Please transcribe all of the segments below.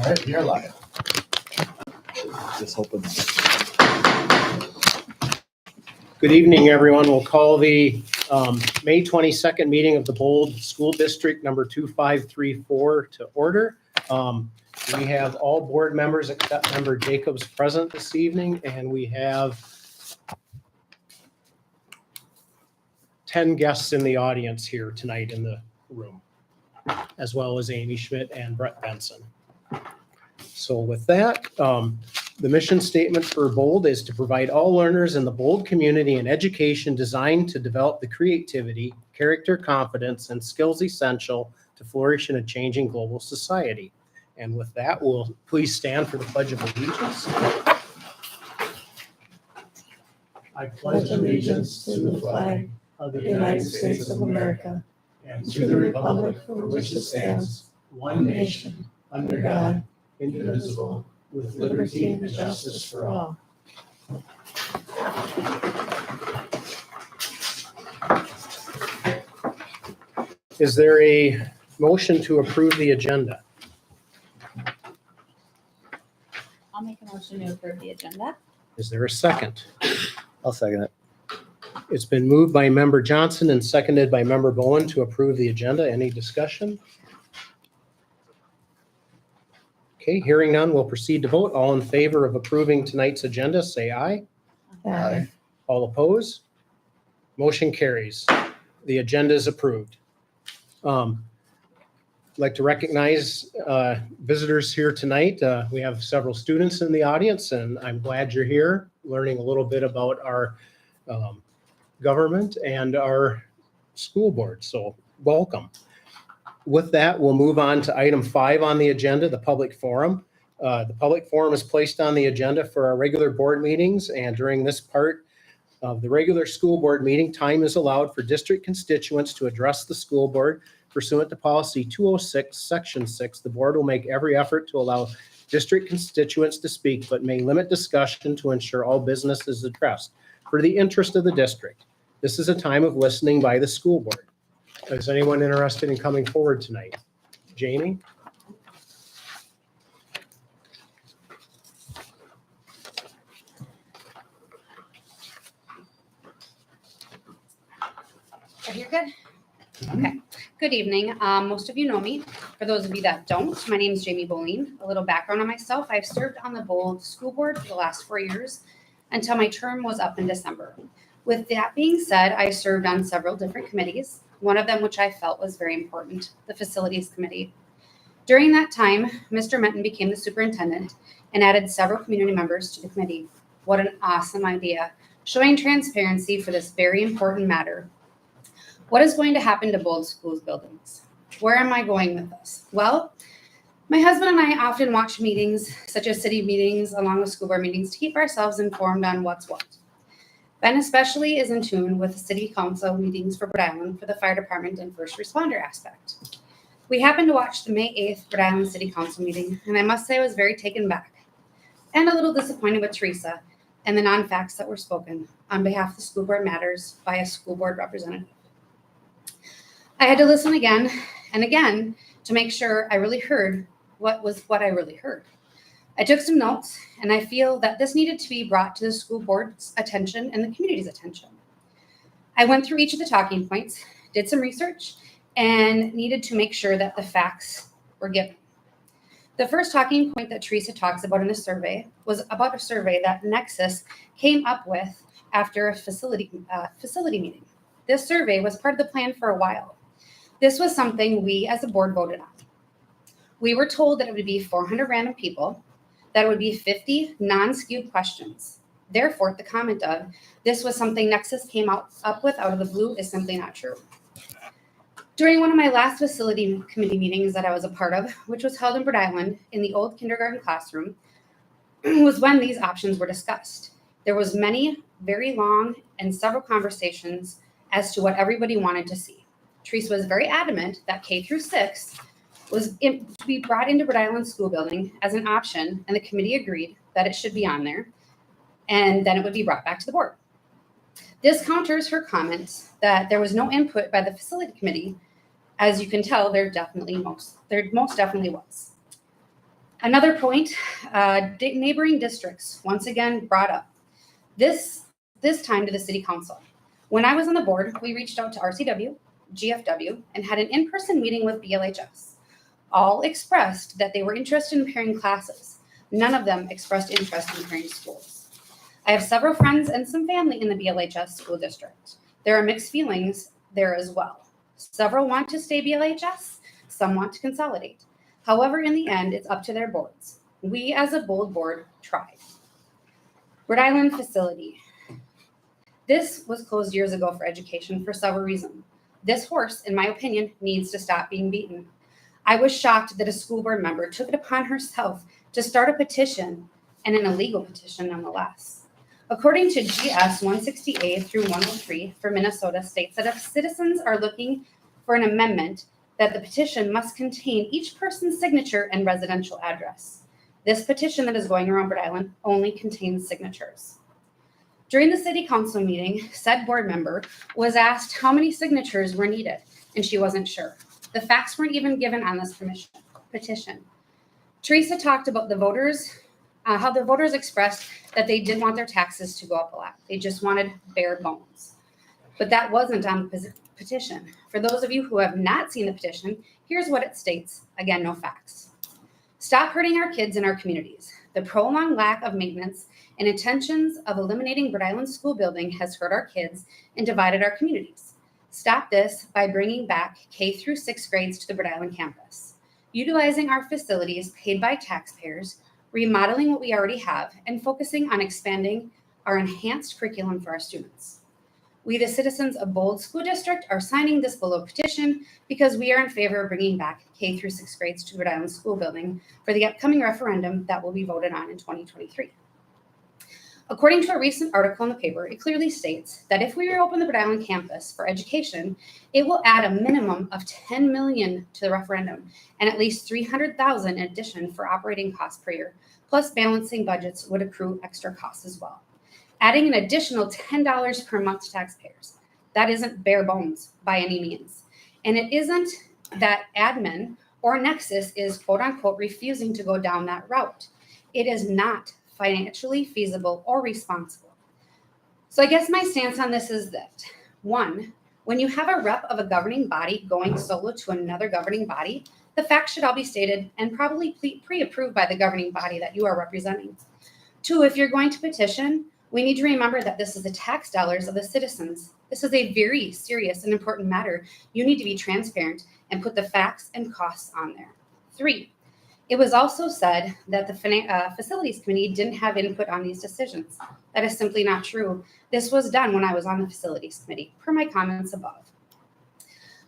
All right, we are live. Just hoping. Good evening, everyone. We'll call the May 22nd meeting of the Bold School District number 2534 to order. We have all board members except member Jacobs present this evening, and we have 10 guests in the audience here tonight in the room, as well as Amy Schmidt and Brett Benson. So with that, the mission statement for Bold is to provide all learners in the Bold community an education designed to develop the creativity, character, confidence, and skills essential to flourish in a changing global society. And with that, we'll please stand for the Pledge of Allegiance. I pledge allegiance to the flag of the United States of America and to the republic for which it stands, one nation, under God, indivisible, with liberty and justice for all. Is there a motion to approve the agenda? I'll make a motion to approve the agenda. Is there a second? I'll second it. It's been moved by member Johnson and seconded by member Bowen to approve the agenda. Any discussion? Okay, hearing none, we'll proceed to vote. All in favor of approving tonight's agenda, say aye. Aye. All opposed? Motion carries. The agenda is approved. I'd like to recognize visitors here tonight. We have several students in the audience, and I'm glad you're here learning a little bit about our government and our school board. So welcome. With that, we'll move on to item 5 on the agenda, the public forum. The public forum is placed on the agenda for our regular board meetings, and during this part of the regular school board meeting, time is allowed for district constituents to address the school board pursuant to policy 206, section 6. The board will make every effort to allow district constituents to speak, but may limit discussion to ensure all business is addressed for the interest of the district. This is a time of listening by the school board. Is anyone interested in coming forward tonight? Jamie? Are you good? Okay. Good evening. Most of you know me. For those of you that don't, my name is Jamie Boleen. A little background on myself. I've served on the Bold School Board for the last 4 years until my term was up in December. With that being said, I served on several different committees, one of them which I felt was very important, the Facilities Committee. During that time, Mr. Menton became the superintendent and added several community members to the committee. What an awesome idea, showing transparency for this very important matter. What is going to happen to Bold Schools buildings? Where am I going with this? Well, my husband and I often watch meetings, such as city meetings, along with school board meetings, to keep ourselves informed on what's what. Ben especially is in tune with the city council meetings for Rhode Island for the fire department and first responder aspect. We happened to watch the May 8th Rhode Island City Council meeting, and I must say I was very taken back and a little disappointed with Teresa and the non-facts that were spoken on behalf of the school board matters by a school board representative. I had to listen again and again to make sure I really heard what I really heard. I took some notes, and I feel that this needed to be brought to the school board's attention and the community's attention. I went through each of the talking points, did some research, and needed to make sure that the facts were given. The first talking point that Teresa talks about in the survey was about a survey that Nexus came up with after a facility meeting. This survey was part of the plan for a while. This was something we as a board voted on. We were told that it would be 400 random people, that it would be 50 non-skewed questions. Therefore, the comment of this was something Nexus came up with out of the blue is simply not true. During one of my last facility committee meetings that I was a part of, which was held in Rhode Island in the old kindergarten classroom, was when these options were discussed. There was many, very long, and several conversations as to what everybody wanted to see. Teresa was very adamant that K through 6 was to be brought into Rhode Island school building as an option, and the committee agreed that it should be on there, and then it would be brought back to the board. This counters her comments that there was no input by the facility committee. As you can tell, there most definitely was. Another point, neighboring districts once again brought up. This time to the city council. When I was on the board, we reached out to RCW, GFW, and had an in-person meeting with BLHS. All expressed that they were interested in pairing classes. None of them expressed interest in pairing schools. I have several friends and some family in the BLHS school district. There are mixed feelings there as well. Several want to stay BLHS, some want to consolidate. However, in the end, it's up to their boards. We as a bold board tried. Rhode Island facility. This was closed years ago for education for several reasons. This horse, in my opinion, needs to stop being beaten. I was shocked that a school board member took it upon herself to start a petition, and an illegal petition nonetheless. According to GS 160A through 103 for Minnesota states that if citizens are looking for an amendment, that the petition must contain each person's signature and residential address. This petition that is going around Rhode Island only contains signatures. During the city council meeting, said board member was asked how many signatures were needed, and she wasn't sure. The facts weren't even given on this petition. Teresa talked about the voters, how the voters expressed that they didn't want their taxes to go up a lot. They just wanted bare bones. But that wasn't on the petition. For those of you who have not seen the petition, here's what it states. Again, no facts. Stop hurting our kids in our communities. The prolonged lack of maintenance and intentions of eliminating Rhode Island school building has hurt our kids and divided our communities. Stop this by bringing back K through 6th grades to the Rhode Island campus, utilizing our facilities paid by taxpayers, remodeling what we already have, and focusing on expanding our enhanced curriculum for our students. We, the citizens of Bold School District, are signing this below petition because we are in favor of bringing back K through 6th grades to Rhode Island school building for the upcoming referendum that will be voted on in 2023. According to a recent article in the paper, it clearly states that if we reopen the Rhode Island campus for education, it will add a minimum of $10 million to the referendum and at least $300,000 in addition for operating costs per year, plus balancing budgets would accrue extra costs as well. Adding an additional $10 per month to taxpayers. That isn't bare bones by any means. And it isn't that admin or Nexus is quote unquote refusing to go down that route. It is not financially feasible or responsible. So I guess my stance on this is that, one, when you have a rep of a governing body going solo to another governing body, the facts should all be stated and probably pre-approved by the governing body that you are representing. Two, if you're going to petition, we need to remember that this is the tax dollars of the citizens. This is a very serious and important matter. You need to be transparent and put the facts and costs on there. Three, it was also said that the facilities committee didn't have input on these decisions. That is simply not true. This was done when I was on the facilities committee, per my comments above.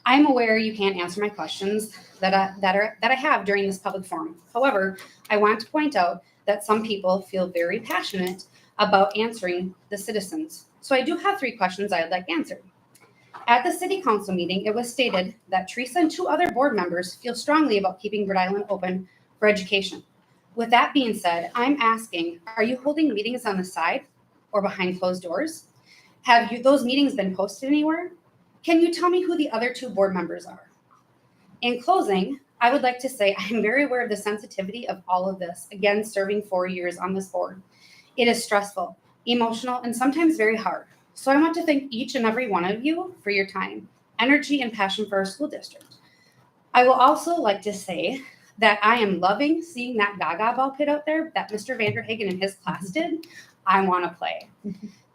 I am aware you can't answer my questions that I have during this public forum. However, I want to point out that some people feel very passionate about answering the citizens. So I do have 3 questions I would like answered. At the city council meeting, it was stated that Teresa and 2 other board members feel strongly about keeping Rhode Island open for education. With that being said, I'm asking, are you holding meetings on the side or behind closed doors? Have those meetings been posted anywhere? Can you tell me who the other 2 board members are? In closing, I would like to say I am very aware of the sensitivity of all of this, again, serving 4 years on this board. It is stressful, emotional, and sometimes very hard. So I want to thank each and every one of you for your time, energy, and passion for our school district. I will also like to say that I am loving seeing that Gaga ball pit out there that Mr. Vanderhagen and his class did. I want to play.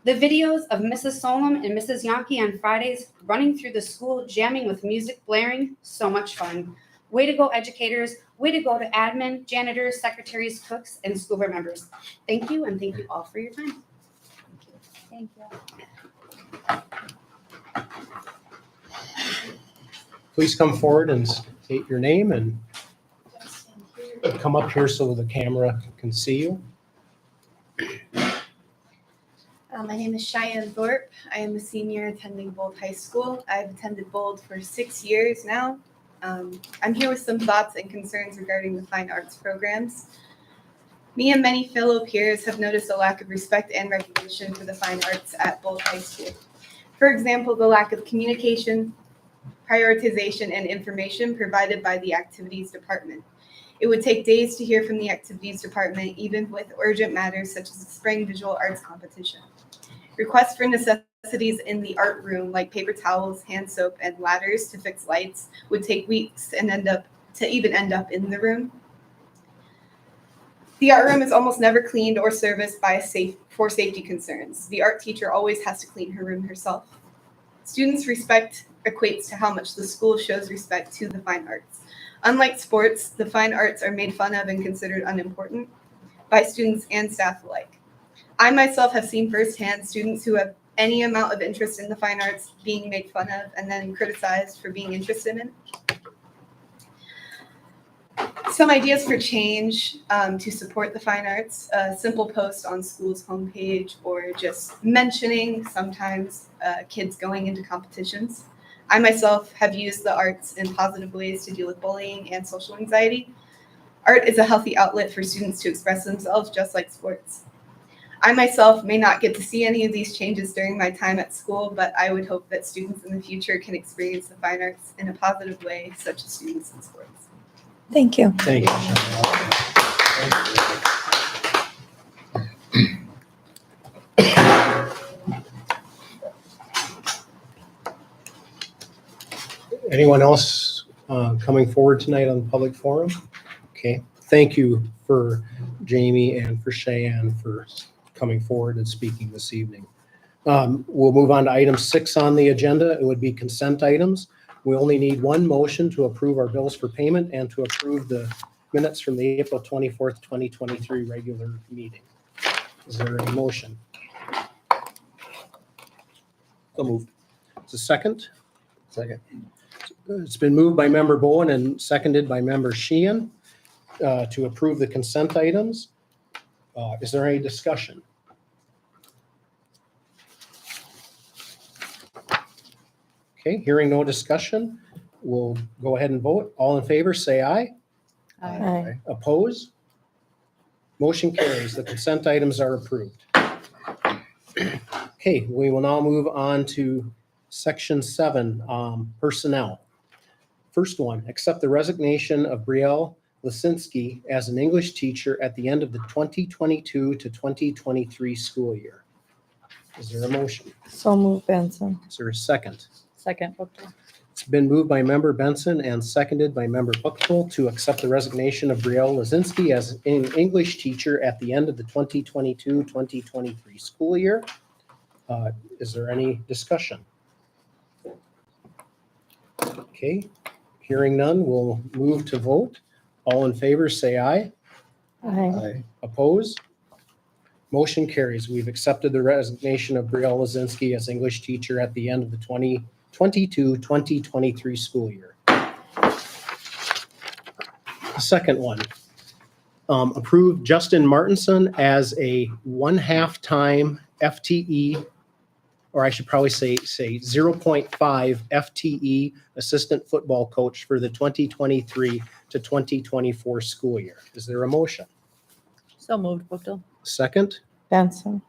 The videos of Mrs. Solom and Mrs. Yankee on Fridays running through the school, jamming with music blaring, so much fun. Way to go, educators. Way to go to admin, janitors, secretaries, cooks, and school board members. Thank you, and thank you all for your time. Thank you. Please come forward and state your name and come up here so the camera can see you. My name is Cheyenne Thorpe. I am a senior attending Bold High School. I've attended Bold for 6 years now. I'm here with some thoughts and concerns regarding the fine arts programs. Me and many fellow peers have noticed a lack of respect and recognition for the fine arts at Bold High School. For example, the lack of communication, prioritization, and information provided by the activities department. It would take days to hear from the activities department, even with urgent matters such as the spring visual arts competition. Requests for necessities in the art room, like paper towels, hand soap, and ladders to fix lights, would take weeks and end up in the room. The art room is almost never cleaned or serviced for safety concerns. The art teacher always has to clean her room herself. Students' respect equates to how much the school shows respect to the fine arts. Unlike sports, the fine arts are made fun of and considered unimportant by students and staff alike. I myself have seen firsthand students who have any amount of interest in the fine arts being made fun of and then criticized for being interested in it. Some ideas for change to support the fine arts, a simple post on school's homepage, or just mentioning sometimes kids going into competitions. I myself have used the arts in positive ways to deal with bullying and social anxiety. Art is a healthy outlet for students to express themselves, just like sports. I myself may not get to see any of these changes during my time at school, but I would hope that students in the future can experience the fine arts in a positive way, such as students in sports. Thank you. Thank you. Anyone else coming forward tonight on the public forum? Okay, thank you for Jamie and for Cheyenne for coming forward and speaking this evening. We'll move on to item 6 on the agenda. It would be consent items. We only need one motion to approve our bills for payment and to approve the minutes from the April 24th, 2023 regular meeting. Is there a motion? So moved. Is a second? Second. It's been moved by member Bowen and seconded by member Sheehan to approve the consent items. Is there any discussion? Okay, hearing no discussion, we'll go ahead and vote. All in favor, say aye. Aye. Oppose? Motion carries. The consent items are approved. Okay, we will now move on to section 7, personnel. First one, accept the resignation of Brielle Lisinski as an English teacher at the end of the 2022 to 2023 school year. Is there a motion? So move, Benson. Is there a second? Second, Buchtel. It's been moved by member Benson and seconded by member Buchtel to accept the resignation of Brielle Lisinski as an English teacher at the end of the 2022-2023 school year. Is there any discussion? Okay, hearing none, we'll move to vote. All in favor, say aye. Aye. Aye. Oppose? Motion carries. We've accepted the resignation of Brielle Lisinski as English teacher at the end of the 2022-2023 school year. The second one, approve Justin Martinson as a 1/2 time FTE, or I should probably say 0.5 FTE assistant football coach for the 2023 to 2024 school year. Is there a motion? So moved, Buchtel. Second? Benson.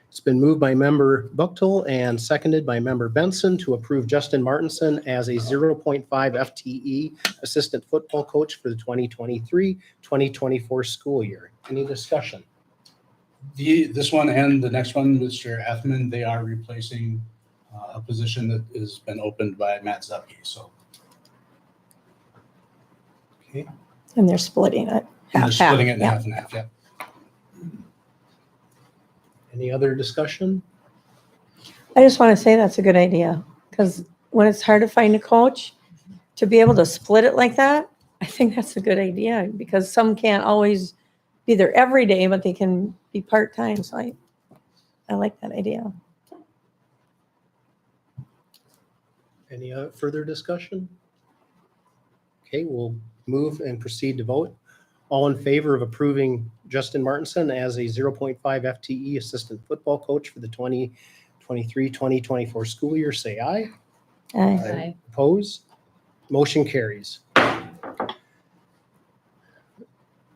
It's been moved by member Buchtel and seconded by member Benson to approve Justin Martinson as a 0.5 FTE assistant football coach for the 2023-2024 school year. Any discussion? This one and the next one, Mr. Athman, they are replacing a position that has been opened by Matt Zupke. So Okay. And they're splitting it. they're half, splitting it in yeah. half and half. Yeah. Any other discussion? I just want to say that's a good idea, because when it's hard to find a coach, to be able to split it like that, I think that's a good idea, because some can't always be there every day, but they can be part-time, so I like that idea. Any further discussion? Okay, we'll move and proceed to vote. All in favor of approving Justin Martinson as a 0.5 FTE assistant football coach for the 2023-2024 school year, say aye. Aye. Aye. Oppose? Motion carries.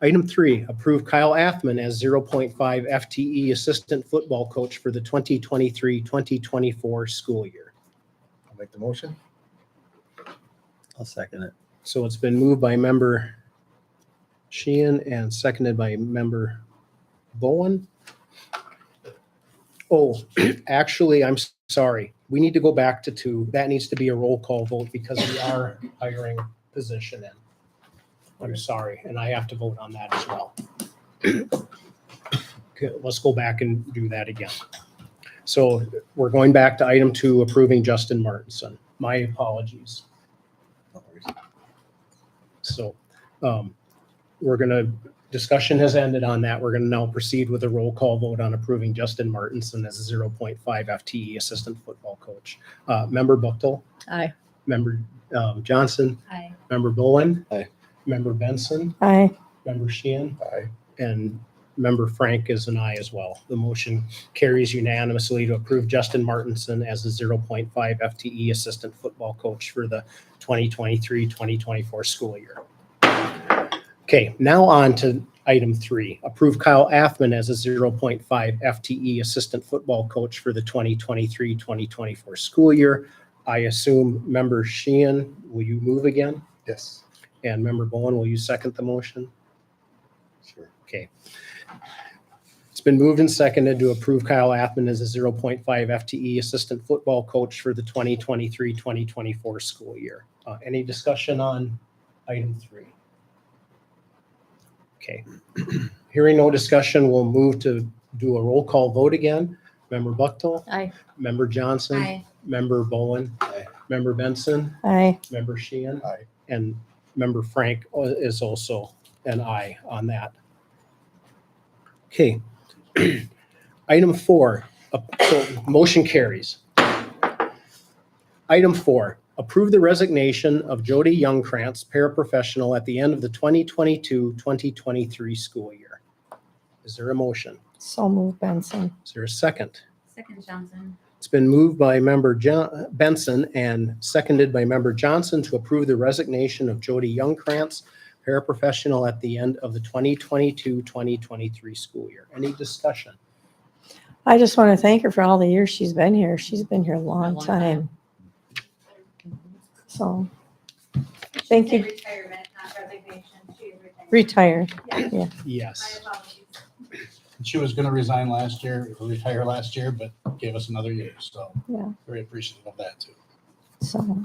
Item 3, approve Kyle Athman as 0.5 FTE assistant football coach for the 2023-2024 school year. I'll make the motion. I'll second it. So it's been moved by member Sheehan and seconded by member Bowen. Oh, actually, I'm sorry. We need to go back to 2. That needs to be a roll call vote because we are hiring position in. I'm sorry, and I have to vote on that as well. Okay, let's go back and do that again. So we're going back to item 2, approving Justin Martinson. My apologies. No worries. So we're going to, discussion has ended on that. We're going to now proceed with a roll call vote on approving Justin Martinson as a 0.5 FTE assistant football coach. Member Buchtel, Aye. member Johnson, Aye. member Bowen. Aye. Member Benson, Aye. member Sheehan, Aye. and member Frank is an aye as well. The motion carries unanimously to approve Justin Martinson as the 0.5 FTE assistant football coach for the 2023-2024 school year. Okay, now on to item 3. Approve Kyle Athman as a 0.5 FTE assistant football coach for the 2023-2024 school year. I assume member Sheehan, will you move again? Yes. And member Bowen, will you second the motion? Sure. Okay. It's been moved and seconded to approve Kyle Athman as a 0.5 FTE assistant football coach for the 2023-2024 school year. Any discussion on item 3? Okay. Hearing no discussion, we'll move to do a roll call vote again. Member Buchtel, Aye. member Johnson, Aye. member Bowen, Aye. member Benson, Aye. member Sheehan, Aye. and member Frank is also an aye on that. Okay. Item 4, so motion carries. Item 4, approve the resignation of Jody Youngkrantz, paraprofessional at the end of the 2022-2023 school year. Is there a motion? So moved, Benson. Is there a second? Second Johnson. It's been moved by member Benson and seconded by member Johnson to approve the resignation of Jody Youngkrantz, paraprofessional at the end of the 2022-2023 school year. Any discussion? I just want to thank her for all the years she's been here. She's been here a long long time. So, Thank you. Retirement, not resignation. She is retired. Yes. apologies. She was going to resign last year, or retire last year, but gave us another year. So Yeah. very appreciative of that too. So,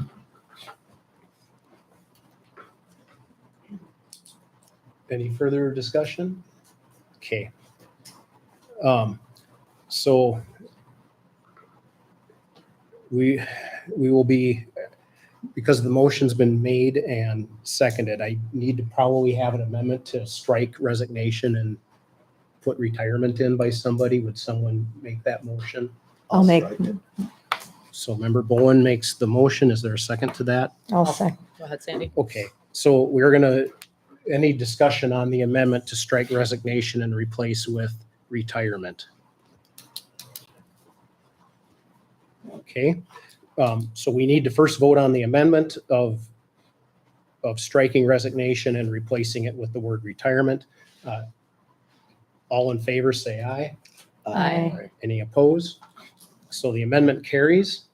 Any further discussion? Okay. So we will be, because the motion's been made and seconded, I need to probably have an amendment to strike resignation and put retirement in by somebody. Would someone make that motion? I'll make, strike it. So member Bowen makes the motion. Is there a second to that? I'll say, Go ahead, Sandy. Okay, so we're gonna, any discussion on the amendment to strike resignation and replace with retirement? Okay, so we need to first vote on the amendment of striking resignation and replacing it with the word retirement. All in favor, say aye. Aye. Any opposed? So the amendment carries.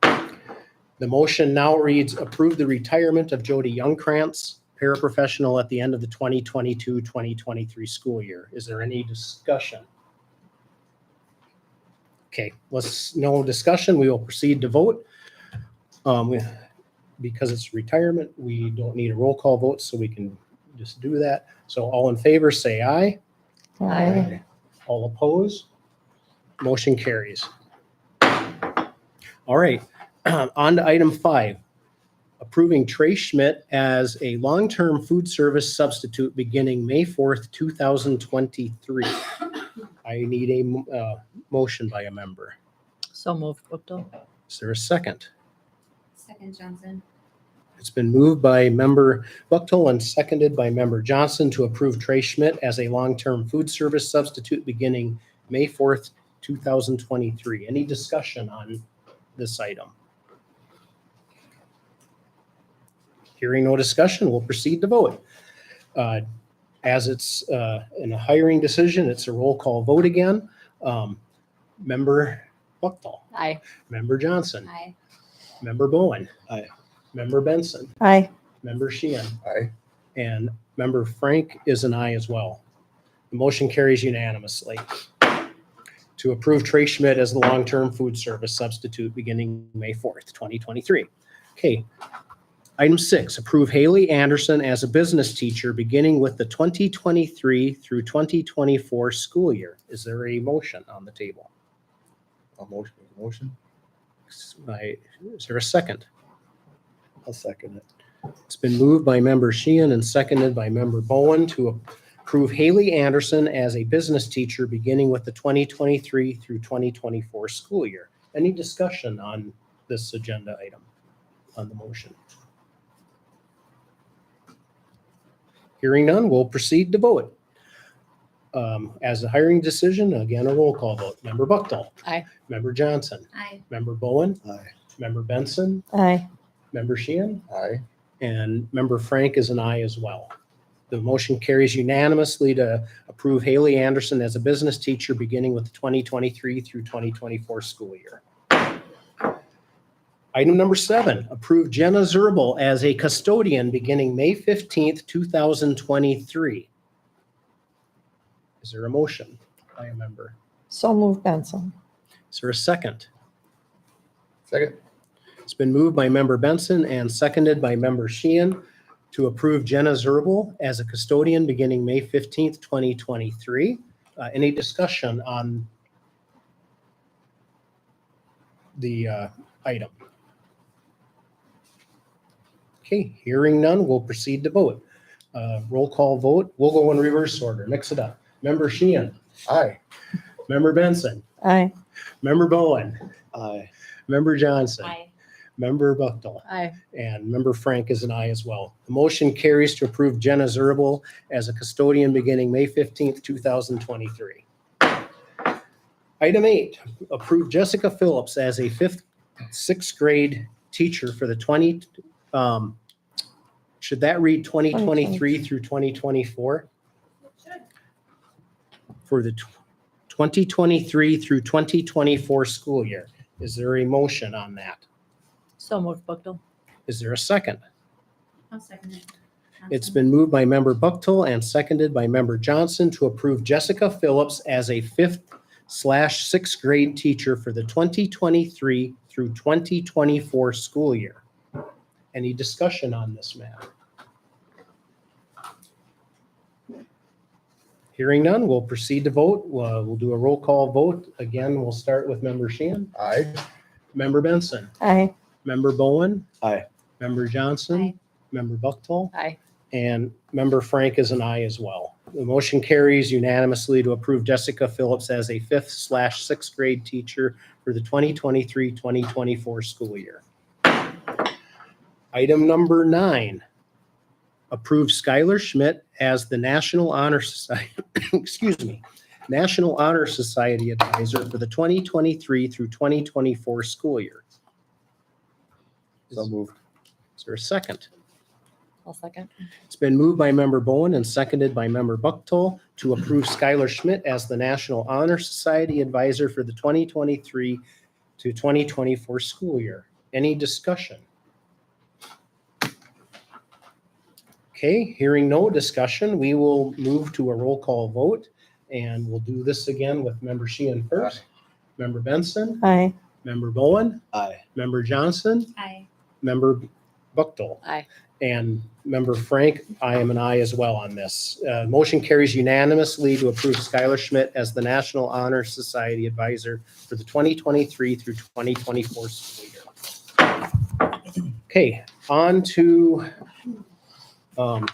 The motion now reads, approve the retirement of Jody Youngkrantz, paraprofessional at the end of the 2022-2023 school year. Is there any discussion? Okay, no discussion. We will proceed to vote. Because it's retirement, we don't need a roll call vote, so we can just do that. So all in favor, say aye. aye. All opposed? Motion carries. All right, on to item 5, approving Trey Schmidt as a long-term food service substitute beginning May 4th, 2023. I need a motion by a member. So moved, Bookto. Is there a second? Second Johnson. It's been moved by member Buchtel and seconded by member Johnson to approve Trey Schmidt as a long-term food service substitute beginning May 4th, 2023. Any discussion on this item? Hearing no discussion, we'll proceed to vote. As it's in a hiring decision, it's a roll call vote again. Member Buchtel, Aye. member Johnson, Aye. member Bowen. Aye. Member Benson, Aye. member Sheehan, Aye. And member Frank is an aye as well. The motion carries unanimously. To approve Trey Schmidt as the long-term food service substitute beginning May 4th, 2023. Okay. Item 6, approve Haley Anderson as a business teacher beginning with the 2023 through 2024 school year. Is there a motion on the table? I'll motion. Is there a second? I'll second it. It's been moved by member Sheehan and seconded by member Bowen to approve Haley Anderson as a business teacher beginning with the 2023 through 2024 school year. Any discussion on this agenda item on the motion? Hearing none, we'll proceed to vote. As a hiring decision, again, a roll call vote. Member Buchtel. Aye. Member Johnson. Aye. Member Bowen. Aye. Member Benson. Aye. Member Sheehan. Aye. And member Frank is an aye as well. The motion carries unanimously to approve Haley Anderson as a business teacher beginning with the 2023 through 2024 school year. Item number 7, approve Jenna Zerbal as a custodian beginning May 15th, 2023. Is there a motion by a member? So moved, Benson. Is there a second? Second. It's been moved by member Benson and seconded by member Sheehan to approve Jenna Zerbal as a custodian beginning May 15th, 2023. Any discussion on the item? Okay, hearing none, we'll proceed to vote. Roll call vote. We'll go in reverse order. Mix it up. Member Sheehan. Aye. Member Benson. Aye. Member Bowen. Aye. Member Johnson. Aye. Member Buchtel. Aye. And member Frank is an aye as well. The motion carries to approve Jenna Zerbal as a custodian beginning May 15th, 2023. Item 8, approve Jessica Phillips as a 6th grade teacher for the should that read 2023 through 2024? For the 2023 through 2024 school year. Is there a motion on that? So moved, Buchtel. Is there a second? I'll second it. It's been moved by member Buchtel and seconded by member Johnson to approve Jessica Phillips as a 5th/6th grade teacher for the 2023 through 2024 school year. Any discussion on this matter? Hearing none, we'll proceed to vote. We'll do a roll call vote. Again, we'll start with member Sheehan, Aye. member Benson, Aye. member Bowen, Aye. member Johnson, Aye. member Buchtel, Aye. and member Frank is an aye as well. The motion carries unanimously to approve Jessica Phillips as a 5th/6th grade teacher for the 2023-2024 school year. Item number 9, approve Skylar Schmidt as the National Honor Society, National Honor Society advisor for the 2023 through 2024 school year. So moved. Is there a second? I'll second. It's been moved by member Bowen and seconded by member Buchtel to approve Skylar Schmidt as the National Honor Society advisor for the 2023 to 2024 school year. Any discussion? Okay, hearing no discussion, we will move to a roll call vote, and we'll do this again with member Sheehan first. Member Benson, Aye. member Bowen, Aye. member Johnson, Aye. member Buchtel. Aye. And member Frank, I am an aye as well on this. Motion carries unanimously to approve Skylar Schmidt as the National Honor Society advisor for the 2023 through 2024 school year. Okay, on to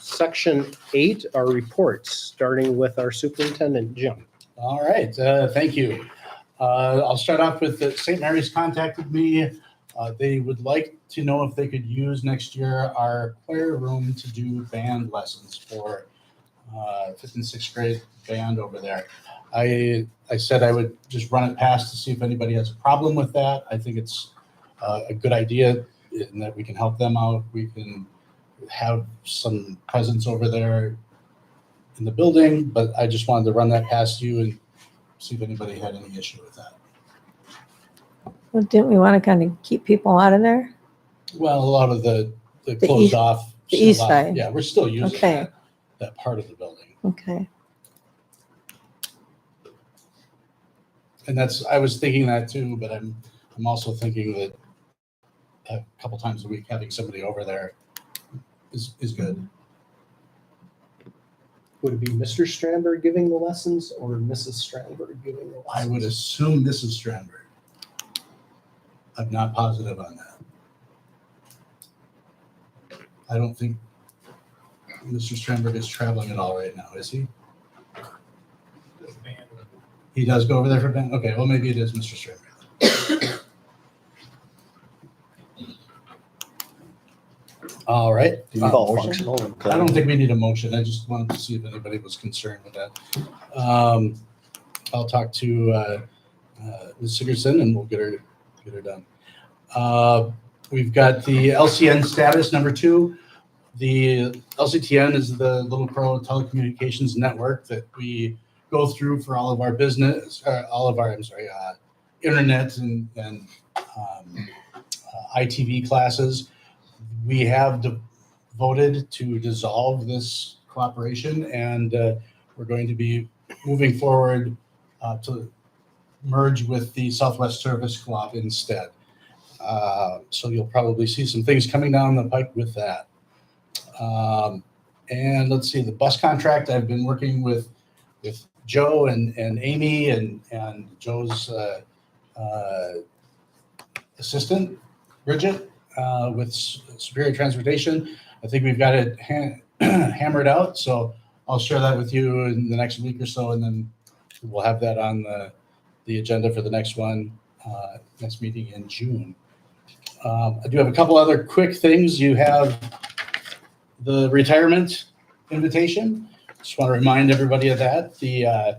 section 8, our reports, starting with our superintendent, Jim. All right, thank you. I'll start off with St. Mary's contacted me. They would like to know if they could use next year our choir room to do band lessons for 5th and 6th grade band over there. I said I would just run it past to see if anybody has a problem with that. I think it's a good idea in that we can help them out. We can have some presence over there in the building, but I just wanted to run that past you and see if anybody had any issue with that. Well, didn't we want to kind of keep people out of there? Well, a lot of the The closed east- off The still east out- side. Yeah, we're still using Okay. that part of the building. Okay. And I was thinking that too, but I'm also thinking that a couple times a week, having somebody over there is good. Would it be Mr. Strandberg giving the lessons or Mrs. Strandberg giving the lessons? I would assume Mrs. Strandberg. I'm not positive on that. I don't think Mr. Strandberg is traveling at all right now, is he? He does go over there for band? Okay, well, maybe it is Mr. Strandberg. All right. Do you call functional? I don't think we need a motion. I just wanted to see if anybody was concerned with that. I'll talk to Ms. Sigurdson and we'll get her done. We've got the LCN status number 2. The LCTN is the Little Crow Telecommunications Network that we go through for all of our business, internet and ITV classes. We have voted to dissolve this cooperation, and we're going to be moving forward to merge with the Southwest Service Co-op instead. So you'll probably see some things coming down the pike with that. And let's see, the bus contract, I've been working with Joe and Amy and Joe's assistant, Bridget, with Superior Transportation. I think we've got it hammered out, so I'll share that with you in the next week or so, and then we'll have that on the agenda for the next one, next meeting in June. I do have a couple other quick things. You have the retirement invitation. Just want to remind everybody of that. The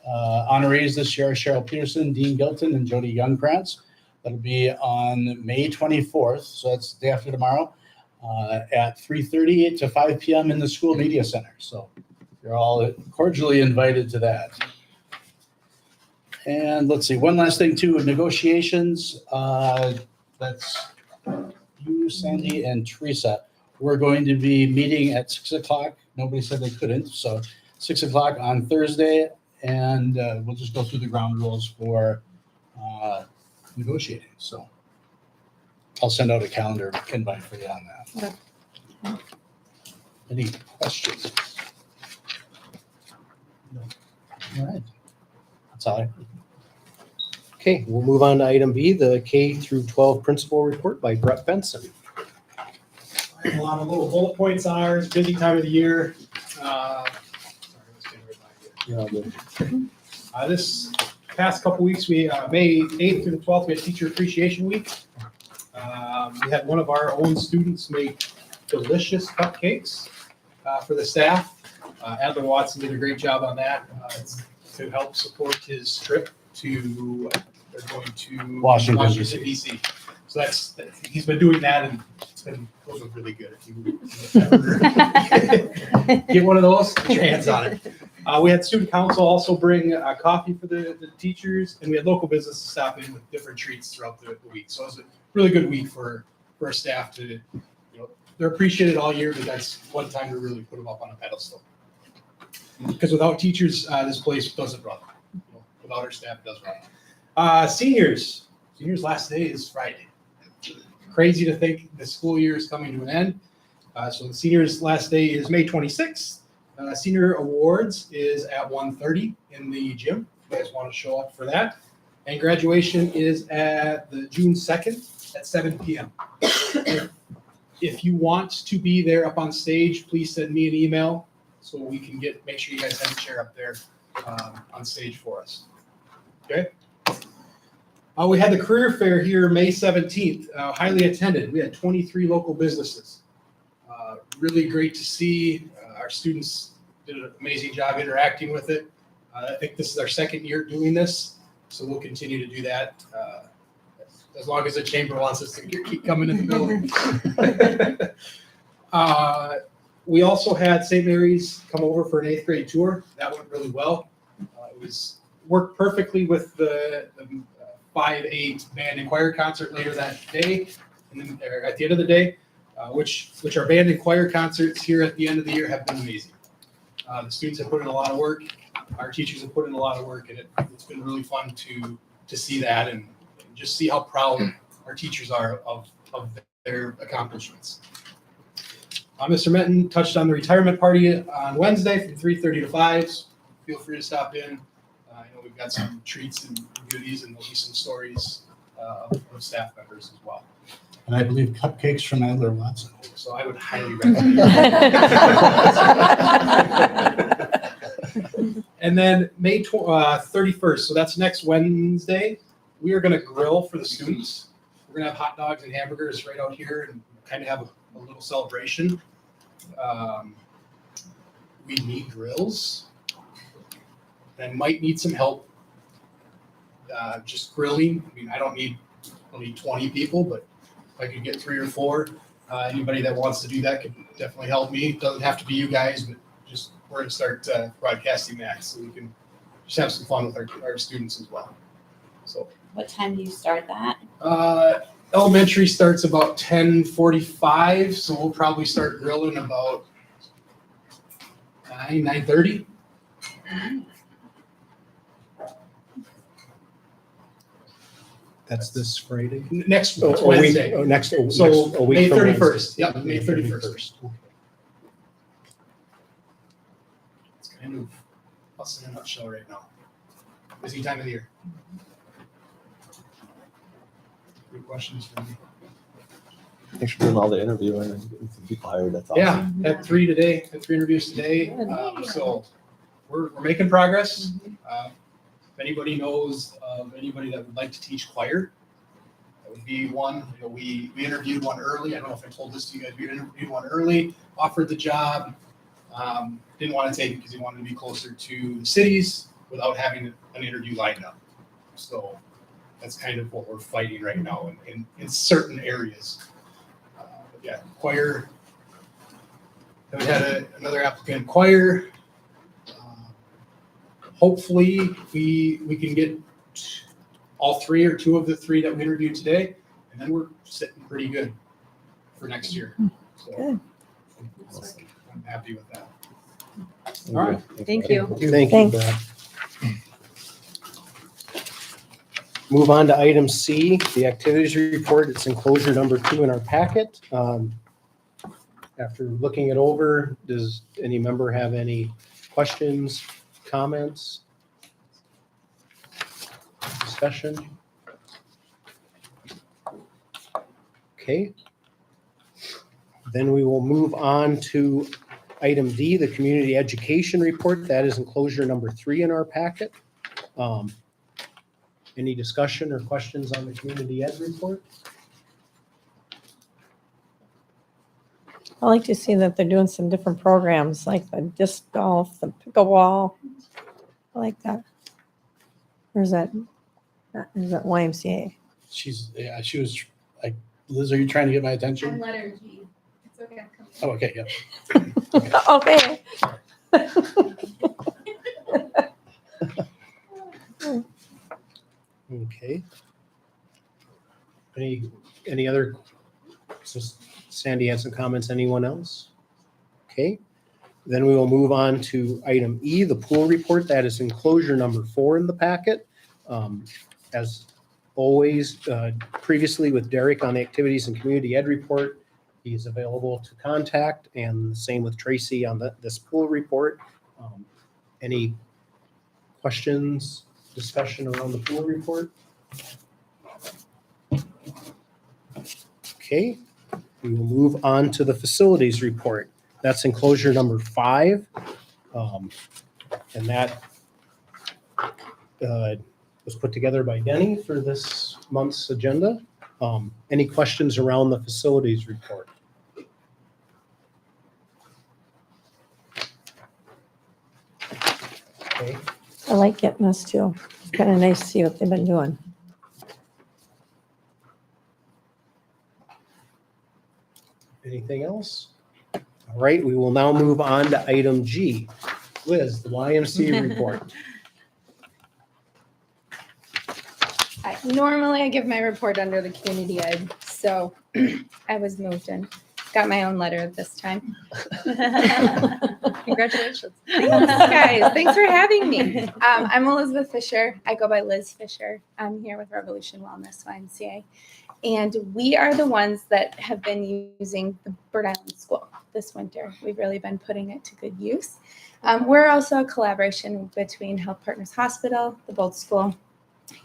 honorees this year are Cheryl Peterson, Dean Gilton, and Jody Youngkrantz. That'll be on May 24th, so that's the day after tomorrow, at 3:30 to 5 p.m. in the School Media Center. So you're all cordially invited to that. And let's see, one last thing too, negotiations. That's you, Sandy, and Teresa. We're going to be meeting at 6 o'clock. Nobody said they couldn't, so 6 o'clock on Thursday, and we'll just go through the ground rules for negotiating. So I'll send out a calendar invite for you on that. Any questions? No. All right. That's all I. Okay, we'll move on to item B, the K through 12 principal report by Brett Benson. A lot of little bullet points on ours, busy time of the year. Sorry, let's get rid of that here. This past couple weeks, we May 8th through the 12th, we had Teacher Appreciation Week. We had one of our own students make delicious cupcakes for the staff. Adler Watson did a great job on that. It's to help support his trip to, they're going to Washington, DC. So that's he's been doing that, and those are really good. If you ever get one of those, get your hands on it. We had student council also bring coffee for the teachers, and we had local businesses stop in with different treats throughout the week. So it was a really good week for our staff to, they're appreciated all year, but that's one time to really put them up on a pedestal. Because without teachers, this place doesn't run. Without our staff, it does run. Seniors last day is Friday. Crazy to think the school year is coming to an end. So the seniors last day is May 26th. Senior awards is at 1:30 in the gym. If you guys want to show up for that. And graduation is at the June 2nd at 7 p.m. If you want to be there up on stage, please send me an email so we can make sure you guys have a chair up there on stage for us. Okay. We had the career fair here May 17th, highly attended. We had 23 local businesses. Really great to see. Our students did an amazing job interacting with it. I think this is our second year doing this, so we'll continue to do that as long as the chamber wants us to keep coming in the building. We also had St. Mary's come over for an 8th grade tour. That went really well. It worked perfectly with the 5/8 band and choir concert later that day, and then at the end of the day. which our band and choir concerts here at the end of the year have been amazing. The students have put in a lot of work. Our teachers have put in a lot of work, and it's been really fun to see that and just see how proud our teachers are of their accomplishments. Mr. Menton touched on the retirement party on Wednesday from 3:30 to 5. So feel free to stop in. I know we've got some treats and goodies, and there'll be some stories of staff members as well. And I believe cupcakes from Adler Watson. So I would highly recommend. And then May 31st, so that's next Wednesday, we are going to grill for the students. We're going to have hot dogs and hamburgers right out here and kind of have a little celebration. We need grills and might need some help just grilling. I mean, I'll need 20 people, but if I could get 3 or 4, anybody that wants to do that could definitely help me. It doesn't have to be you guys, but just we're going to start broadcasting that so we can just have some fun with our students as well. So What time do you start that? elementary starts about 10:45, so we'll probably start grilling about 9:30. That's this Friday? Next Oh, Wednesday. next So next- a week May from 31st. Wednesday. Yep, May 31st. It's kind of us in a nutshell right now. Busy time of the year. Good questions for me. Thanks for doing all the interviewing and getting some people hired. That's awesome. Yeah, had 3 today, had 3 interviews today. So we're making progress. If anybody knows of anybody that would like to teach choir, that would be one. You know, we interviewed one early. I don't know if I told this to you guys. We interviewed one early, offered the job. Didn't want to take it because he wanted to be closer to the cities without having an interview lined up. So that's kind of what we're fighting right now in certain areas. But yeah, choir. Then we had another applicant, choir. Hopefully, we can get all 3 or 2 of the 3 that we interviewed today, and then we're sitting pretty good for next year. So Good. I'm happy with that. All right. Thank you. Thank you, Thanks. Brad. Move on to item C, the activities report. It's enclosure number 2 in our packet. After looking it over, does any member have any questions, comments, discussion? Okay. Then we will move on to item D, the community education report. That is enclosure number 3 in our packet. Any discussion or questions on the community ed report? I like to see that they're doing some different programs like the disc golf, the pickleball. I like that. Or is that YMCA? She was like, Liz, are you trying to get my I'm attention? letter G. It's okay. Oh, okay, yeah. Okay. Okay. Any other, so Sandy had some comments, anyone else? Okay, then we will move on to item E, the pool report. That is enclosure number 4 in the packet. As always, previously with Derek on the activities and community ed report, he is available to contact, and the same with Tracy on this pool report. Any questions, discussion around the pool report? Okay, we will move on to the facilities report. That's enclosure number 5. And that was put together by Denny for this month's agenda. Any questions around the facilities report? Okay. I like getting this too. It's kind of nice to see what they've been doing. Anything else? All right, we will now move on to item G. Liz, the YMCA report. Normally I give my report under the community ed, so I was moved in. got my own letter this time. Congratulations. Thanks, guys. Thanks for having me. I'm Elizabeth Fisher. I go by Liz Fisher. I'm here with Revolution Wellness YMCA. And we are the ones that have been using the Bird Island School this winter. We've really been putting it to good use. We're also a collaboration between Health Partners Hospital, the Bold School,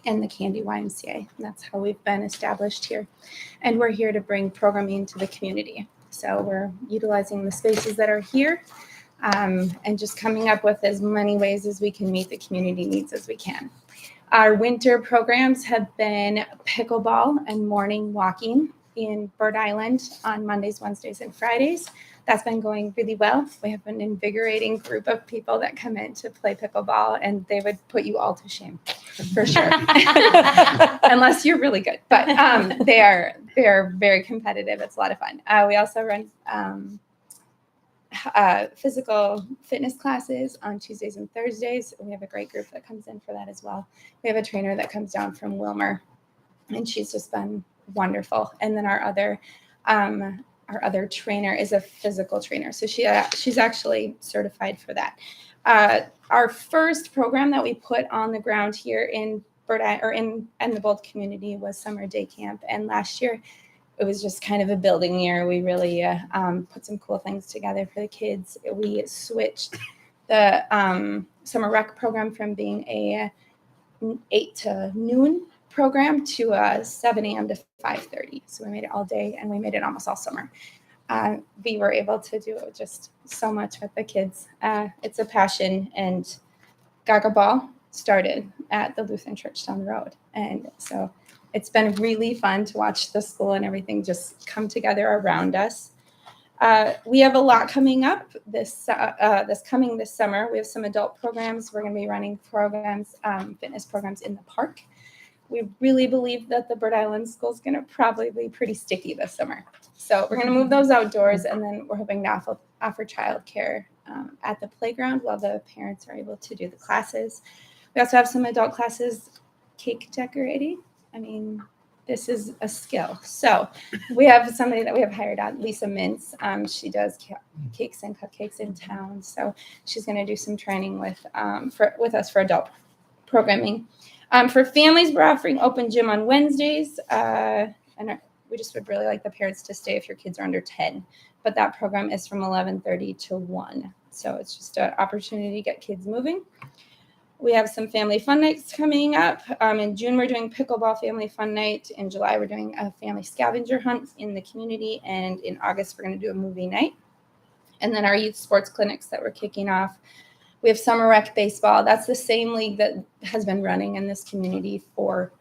and the Candy YMCA. And that's how we've been established here. And we're here to bring programming to the community. So we're utilizing the spaces that are here and just coming up with as many ways as we can meet the community needs as we can. Our winter programs have been pickleball and morning walking in Bird Island on Mondays, Wednesdays, and Fridays. That's been going really well. We have an invigorating group of people that come in to play pickleball, and they would put you all to shame, for sure, unless you're really good. But they are very competitive. It's a lot of fun. We also run physical fitness classes on Tuesdays and Thursdays. We have a great group that comes in for that as well. We have a trainer that comes down from Wilmer, and she's just been wonderful. And then our other trainer is a physical trainer, so she's actually certified for that. Our first program that we put on the ground here in the Bold community was summer day camp, and last year it was just kind of a building year. We really put some cool things together for the kids. We switched the summer rec program from being a 8 to noon program to a 7 a.m. to 5:30. So we made it all day, and we made it almost all summer. We were able to do just so much with the kids. It's a passion, and Gaga Ball started at the Lutheran Church down the road. And so it's been really fun to watch the school and everything just come together around us. We have a lot coming up this summer. We have some adult programs. We're going to be running programs, fitness programs in the park. We really believe that the Bird Island School is going to probably be pretty sticky this summer. So we're going to move those outdoors, and then we're hoping to offer childcare at the playground while the parents are able to do the classes. We also have some adult classes, cake decorating. I mean, this is a skill. So we have somebody that we have hired on, Lisa Mintz. She does cakes and cupcakes in town. So she's going to do some training with us for adult programming. For families, we're offering open gym on Wednesdays. And we just would really like the parents to stay if your kids are under 10. But that program is from 11:30 to 1. So it's just an opportunity to get kids moving. We have some family fun nights coming up. In June, we're doing pickleball family fun night. In July, we're doing a family scavenger hunt in the community. And in August, we're going to do a movie night. And then our youth sports clinics that we're kicking off. We have summer rec baseball. That's the same league that has been running in this community for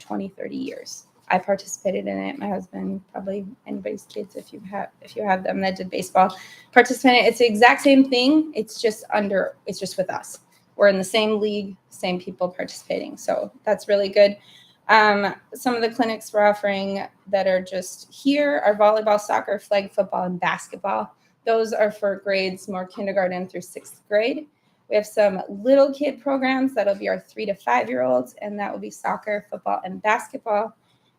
20, 30 years. I participated in it. My husband, probably anybody's kids, if you have them that did baseball, participated. It's the exact same thing. It's just with us. We're in the same league, same people participating. So that's really good. Some of the clinics we're offering that are just here are volleyball, soccer, flag football, and basketball. Those are for grades more kindergarten through 6th grade. We have some little kid programs that'll be our 3 to 5-year-olds, and that will be soccer, football, and basketball.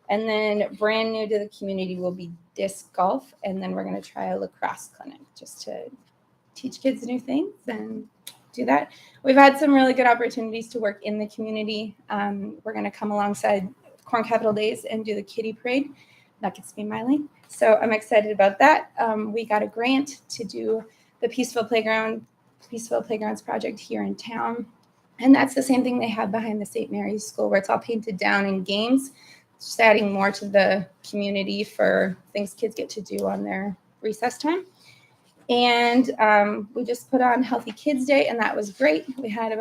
And then brand new to the community will be disc golf, and then we're going to try a lacrosse clinic just to teach kids new things and do that. We've had some really good opportunities to work in the community. We're going to come alongside Corn Capital Days and do the Kitty Parade. That gets me Miley. So I'm excited about that. We got a grant to do the Peaceful Playgrounds project here in town. And that's the same thing they have behind the St. Mary's School, where it's all painted down in games, just adding more to the community for things kids get to do on their recess time. And we just put on Healthy Kids Day, and that was great. We had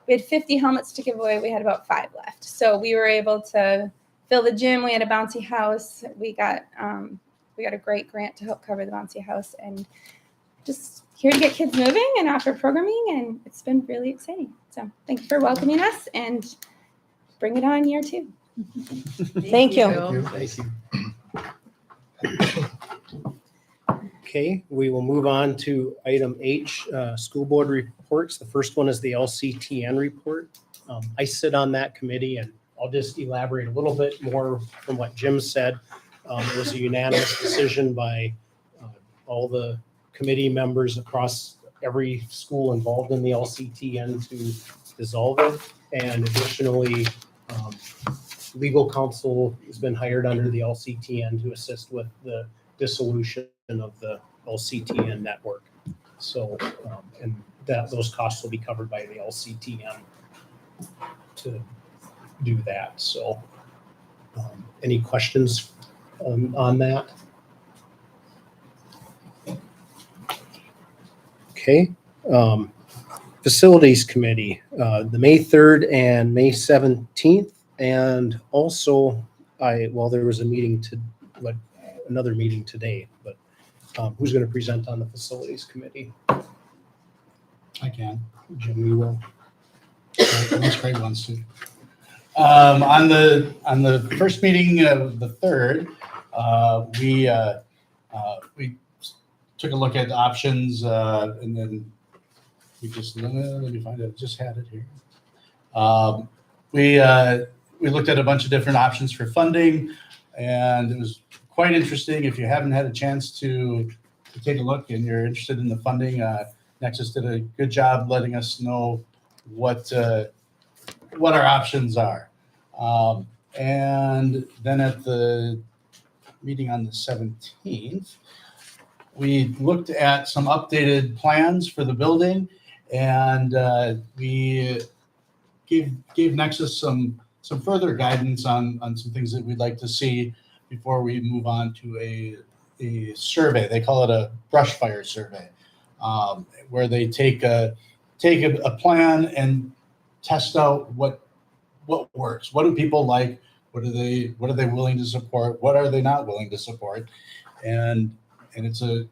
50 helmets to give away. We had about 5 left. So we were able to fill the gym. We had a bouncy house. We got a great grant to help cover the bouncy house, and just here to get kids moving and offer programming, and it's been really exciting. So thank you for welcoming us, and bring it on year 2. Thank you. Thank you. Okay, we will move on to item H, school board reports. The first one is the LCTN report. I sit on that committee, and I'll just elaborate a little bit more from what Jim said. It was a unanimous decision by all the committee members across every school involved in the LCTN to dissolve it. And additionally, legal counsel has been hired under the LCTN to assist with the dissolution of the LCTN network. So, and that those costs will be covered by the LCTN to do that. So, any questions on that? Okay. Facilities Committee, the May 3rd and May 17th. And also, there was a meeting another meeting today, but who's going to present on the Facilities Committee? I can. Jim, you will. Unless Craig wants to. On the first meeting of the 3rd, we took a look at options, and then we just, let me find it, just had it here. We looked at a bunch of different options for funding, and it was quite interesting. If you haven't had a chance to take a look and you're interested in the funding, Nexus did a good job letting us know what our options are. And then at the meeting on the 17th, we looked at some updated plans for the building, and we gave Nexus some further guidance on some things that we'd like to see before we move on to a survey. They call it a brush fire survey, where they take a plan and test out what works. What do people like? What are they willing to support? What are they not willing to support? And it's a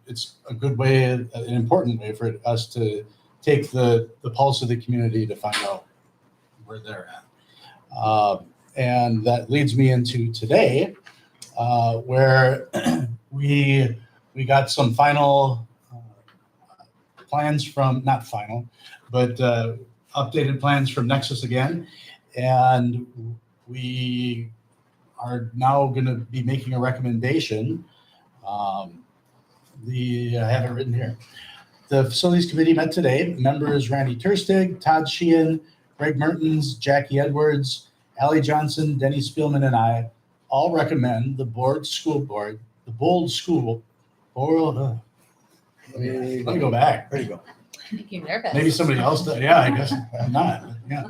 good way, an important way for us to take the pulse of the community to find out where they're at. And that leads me into today, where we got some final plans from, not final, but updated plans from Nexus again. And we are now going to be making a recommendation. I have it written here. The Facilities Committee met today. Members Randy Turstig, Todd Sheehan, Greg Mertens, Jackie Edwards, Allie Johnson, Denny Spielman, and I all recommend the bold school board. Let me go back. There you go. Make you nervous. Maybe somebody else does. Yeah, I guess I'm not. Yeah.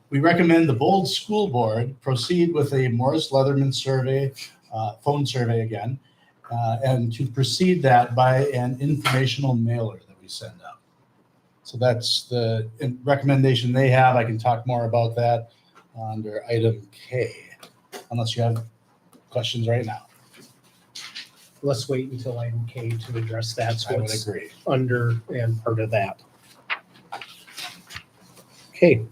We recommend the Bold School Board proceed with a Morris Leatherman survey, phone survey again, and to precede that by an informational mailer that we send out. So that's the recommendation they have. I can talk more about that under item K, unless you have questions right now. Let's wait until item K to address that. So I would it's agree. under and part of that. Okay.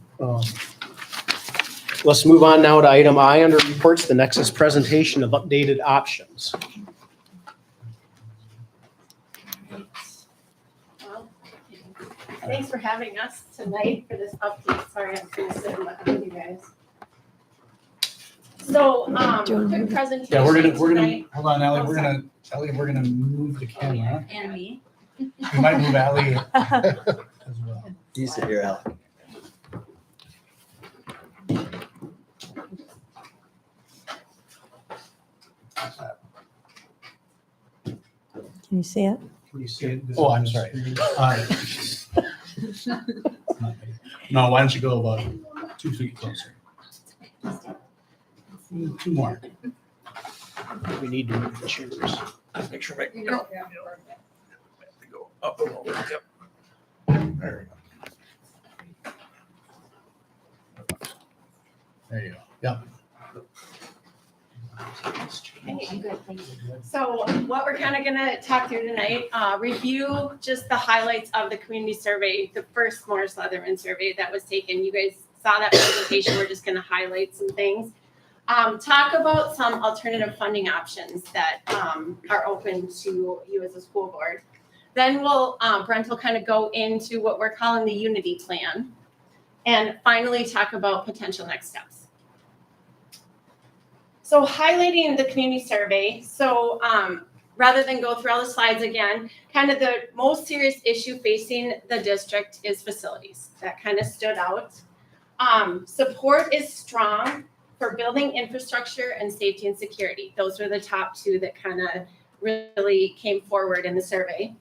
Let's move on now to item I under reports, the Nexus presentation of updated options. Well, thanks for having us tonight for this update. Sorry, I'm going to sit behind you guys. So, quick presentation. Yeah, we're gonna tonight. hold on, Allie. Oh, We're gonna move the camera. And me. We might move Allie as well. You sit here, Al. Can you see it? Can you see it? Oh, I'm sorry. No, why don't you go about 2 feet closer? 2 more. We need to move the chairs. Make sure I can go. Go up and over. Yep. There There you go. Yep. Hey, I'm good, thank you. So what we're kind of gonna talk through tonight, review just the highlights of the community survey, the first Morris Leatherman survey that was taken. You guys saw that presentation. We're just gonna highlight some things. Talk about some alternative funding options that are open to you as a school board. Then Brent will kind of go into what we're calling the Unity Plan. And finally, talk about potential next steps. So highlighting the community survey. So rather than go through all the slides again, kind of the most serious issue facing the district is facilities. That kind of stood out. Support is strong for building infrastructure and safety and security. Those were the top two that kind of really came forward in the survey.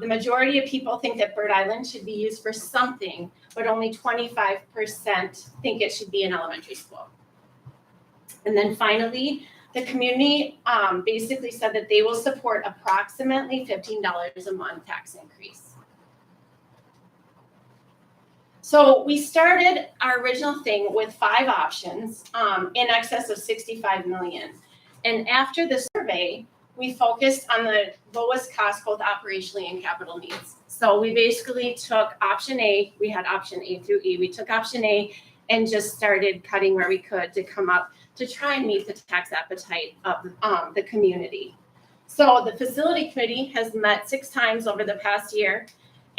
The majority of people think that Bird Island should be used for something, but only 25% think it should be an elementary school. And then finally, the community basically said that they will support approximately $15 a month tax increase. So we started our original thing with 5 options in excess of 65 million. And after the survey, we focused on the lowest cost, both operationally and capital needs. So we basically took option A, we had option A through E. We took option A and just started cutting where we could to come up to try and meet the tax appetite of the community. So the facility committee has met 6 times over the past year.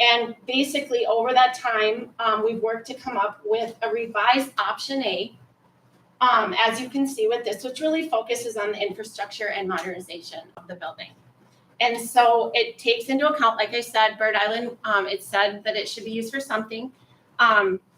And basically over that time, we've worked to come up with a revised option A, as you can see with this, which really focuses on the infrastructure and modernization of the building. And so it takes into account, like I said, Bird Island, it said that it should be used for something.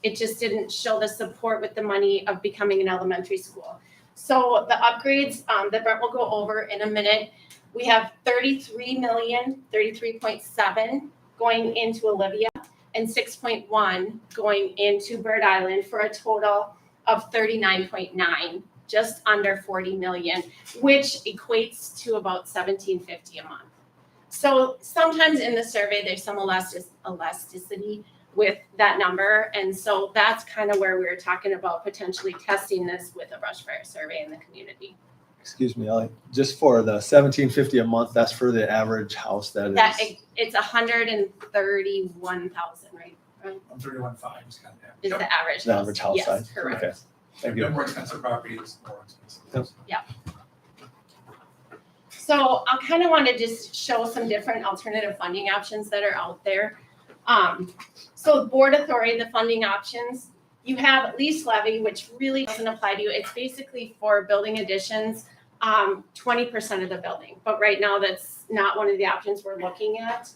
It just didn't show the support with the money of becoming an elementary school. So the upgrades that Brent will go over in a minute, we have 33.7 going into Olivia and 6.1 going into Bird Island for a total of 39.9, just under 40 million, which equates to about $17.50 a month. So sometimes in the survey, there's some elasticity with that number. And so that's kind of where we were talking about potentially testing this with a brush fire survey in the community. Excuse me, Ellie, just for the $17.50 a month, that's for the average house that is. It's 131,000, right? 131.5 is kind of average. Is the average The house. average house Yes, size. correct. Okay, thank you. The more expensive property is more expensive. So I kind of want to just show some different alternative funding options that are out there. So board authority, the funding options, you have lease levy, which really doesn't apply to you. It's basically for building additions, 20% of the building. But right now, that's not one of the options we're looking at.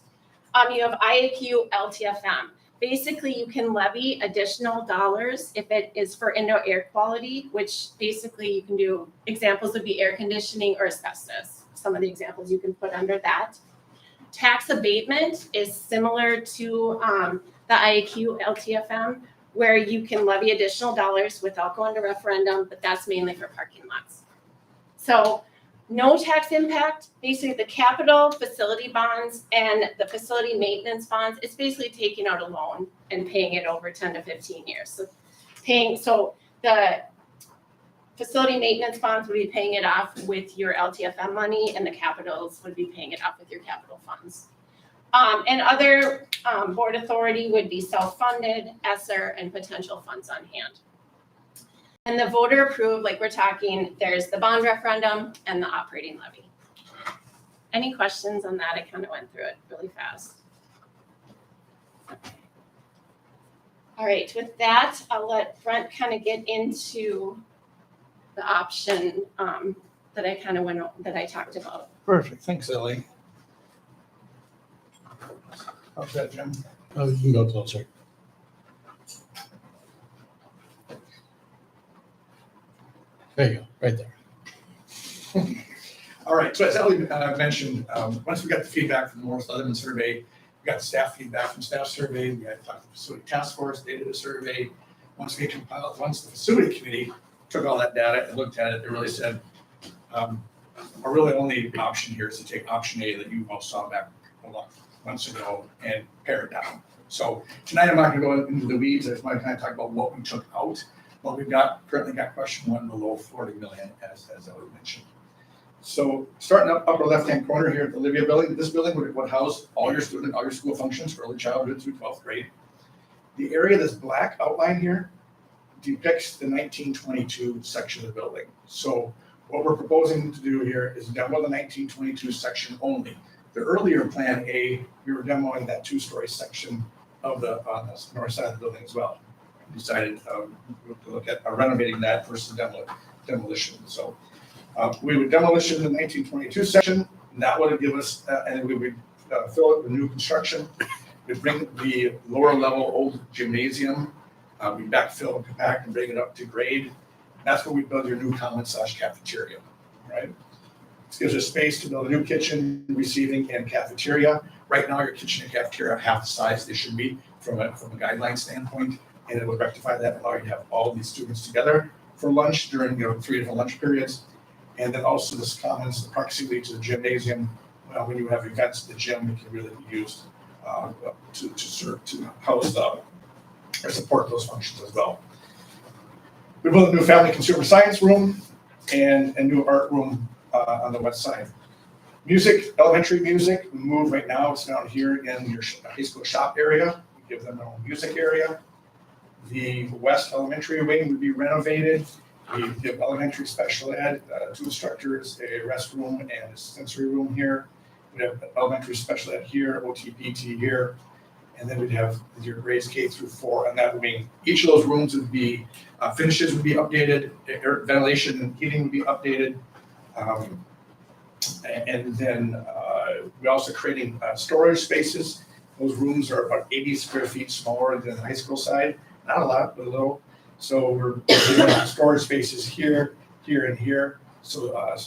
You have IAQ, LTFM. Basically, you can levy additional dollars if it is for indoor air quality, which basically you can do, examples would be air conditioning or asbestos. Some of the examples you can put under that. Tax abatement is similar to the IAQ, LTFM, where you can levy additional dollars without going to referendum, but that's mainly for parking lots. So no tax impact, basically the capital facility bonds and the facility maintenance bonds, it's basically taking out a loan and paying it over 10 to 15 years. So the facility maintenance bonds would be paying it off with your LTFM money, and the capitals would be paying it off with your capital funds. And other board authority would be self-funded, ESSER, and potential funds on hand. And the voter approved, like we're talking, there's the bond referendum and the operating levy. Any questions on that? I kind of went through it really fast. Okay. All right, with that, I'll let Brent kind of get into the option that I kind of that I talked about. Perfect. Thanks, Ellie. How's that, Jim? Oh, you can go closer. There you go, right there. All right, so as Ellie mentioned, once we got the feedback from the Morris Leatherman survey, we got staff feedback from staff survey, we had talked to the facility task force, they did a survey. Once the facility committee took all that data and looked at it, they really said, our really only option here is to take option A that you all saw back a lot months ago and pare it down. So tonight I'm not gonna go into the weeds, I just want to kind of talk about what we took out. Well, we've currently got question 1 below 40 million, as Ellie mentioned. So starting up upper left-hand corner here at the Olivia building, this building would house all your school functions for early childhood through 12th grade. The area that's black outlined here depicts the 1922 section of the building. So what we're proposing to do here is demo the 1922 section only. The earlier plan A, we were demoing that 2-story section on the north side of the building as well. We decided to look at renovating that versus demolition. So we would demolition the 1922 section, And that would give us, and we would fill it with new construction. We'd bring the lower level old gymnasium, we backfill and compact and bring it up to grade. That's where we build your new common/cafeteria, right? This gives us space to build a new kitchen, receiving, and cafeteria. Right now, your kitchen and cafeteria are half the size they should be from a guideline standpoint, and it would rectify that, allow you to have all these students together for lunch during 3 different lunch periods. And then also this commons, the proximity to the gymnasium. When you have events, the gym can really be used to house or support those functions as well. We built a new family consumer science room and a new art room on the west side. Music, elementary music, we move right now, it's down here in your high school shop area. We give them their own music area. The west elementary wing would be renovated. We give elementary special ed, 2 instructors, a restroom and a sensory room here. We have elementary special ed here, OT/PT here, and then we'd have your grades K through 4 on that wing. Each of those rooms would be, finishes would be updated, air ventilation and heating would be updated. And then we're also creating storage spaces. Those rooms are about 80 square feet smaller than the high school side. Not a lot, but a little. So we're doing storage spaces here, here, and here. So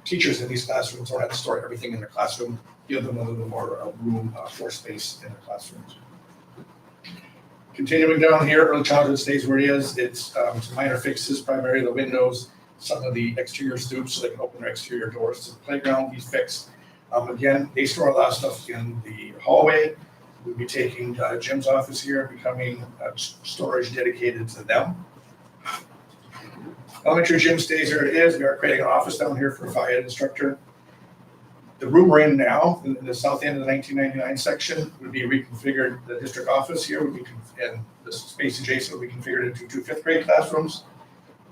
teachers in these classrooms don't have to store everything in their classroom. Give them a little more room for space in their classrooms. Continuing down here, early childhood stays where it is. It's some minor fixes, primarily the windows, some of the exterior stoops so they can open their exterior doors to the playground be fixed. Again, they store a lot of stuff in the hallway. We'll be taking Jim's office here, becoming storage dedicated to them. Elementary gym stays where it is. We are creating an office down here for a phy ed instructor. The room we're in now, in the south end of the 1999 section, would be reconfigured. The district office here would be, and the space adjacent would be configured into 2 5th grade classrooms.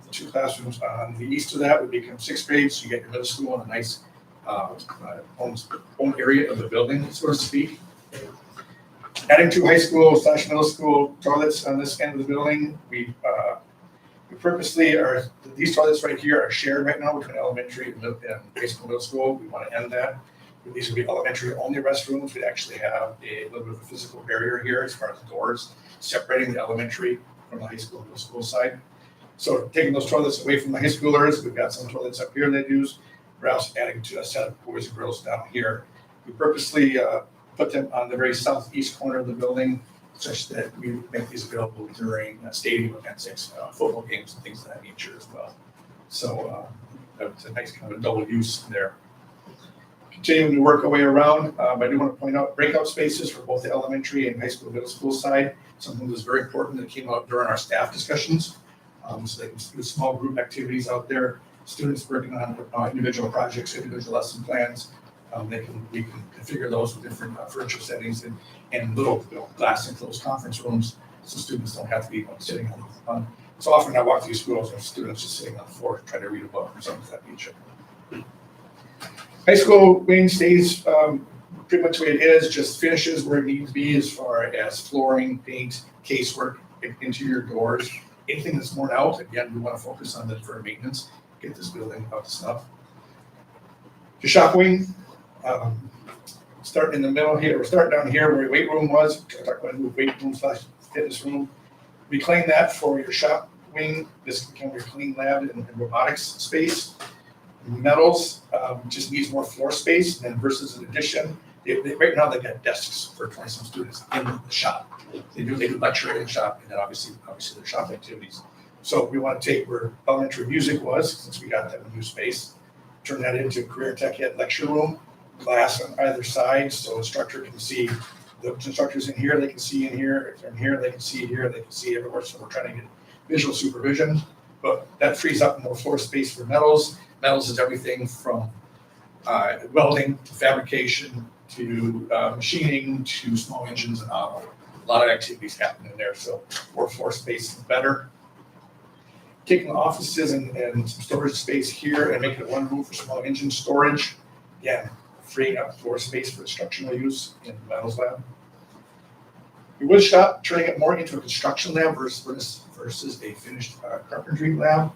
The 2 classrooms on the east of that would become 6th grade, so you get your middle school in a nice home area of the building, so to speak. Adding 2 high school / middle school toilets on this end of the building. We purposely these toilets right here are shared right now between elementary and high school, middle school. We want to end that. These would be elementary only restrooms. We'd actually have a little bit of a physical barrier here as far as the doors, separating the elementary from the high school, middle school side. So taking those toilets away from the high schoolers, we've got some toilets up here they use. We're also adding to a set of boys and girls down here. We purposely put them on the very southeast corner of the building, such that we make these available during stadium events, football games and things of that nature as well. So it's a nice kind of a double use there. Continuing to work our way around, I do want to point out breakout spaces for both the elementary and high school, middle school side. Something that's very important that came out during our staff discussions. So they can do small group activities out there, students working on individual projects, individual lesson plans. We can configure those with different furniture settings and little glass enclosed conference rooms, so students don't have to be sitting on. So often I walk through schools and students just sitting on the floor trying to read a book or something of that nature. High school wing stays pretty much the way it is, just finishes where it needs to be as far as flooring, paint, casework, interior doors. Anything that's worn out, again, we want to focus on the deferred maintenance, get this building up to snuff. The shop wing. Starting in the middle here, we're starting down here where your weight room was. I talked about a new weight room / fitness room. Reclaim that for your shop wing. This can become your clean lab and robotics space. Metals just needs more floor space, and versus an addition. Right now they've got desks for 20-some students in the shop. They do lecture in the shop, and then obviously their shop activities. So we want to take where elementary music was, since we got that new space, turn that into a career tech ed lecture room. Glass on either side, so instructor can see the instructors in here, they can see in here. If they're in here, they can see here, they can see everywhere. So we're trying to get visual supervision, but that frees up more floor space for metals. Metals is everything from welding to fabrication to machining to small engines and a lot of activities happening there. So more floor space is better. Taking offices and some storage space here and making it one room for small engine storage. Again, freeing up floor space for instructional use in the metals lab. We would stop turning it more into a construction lab versus a finished carpentry lab.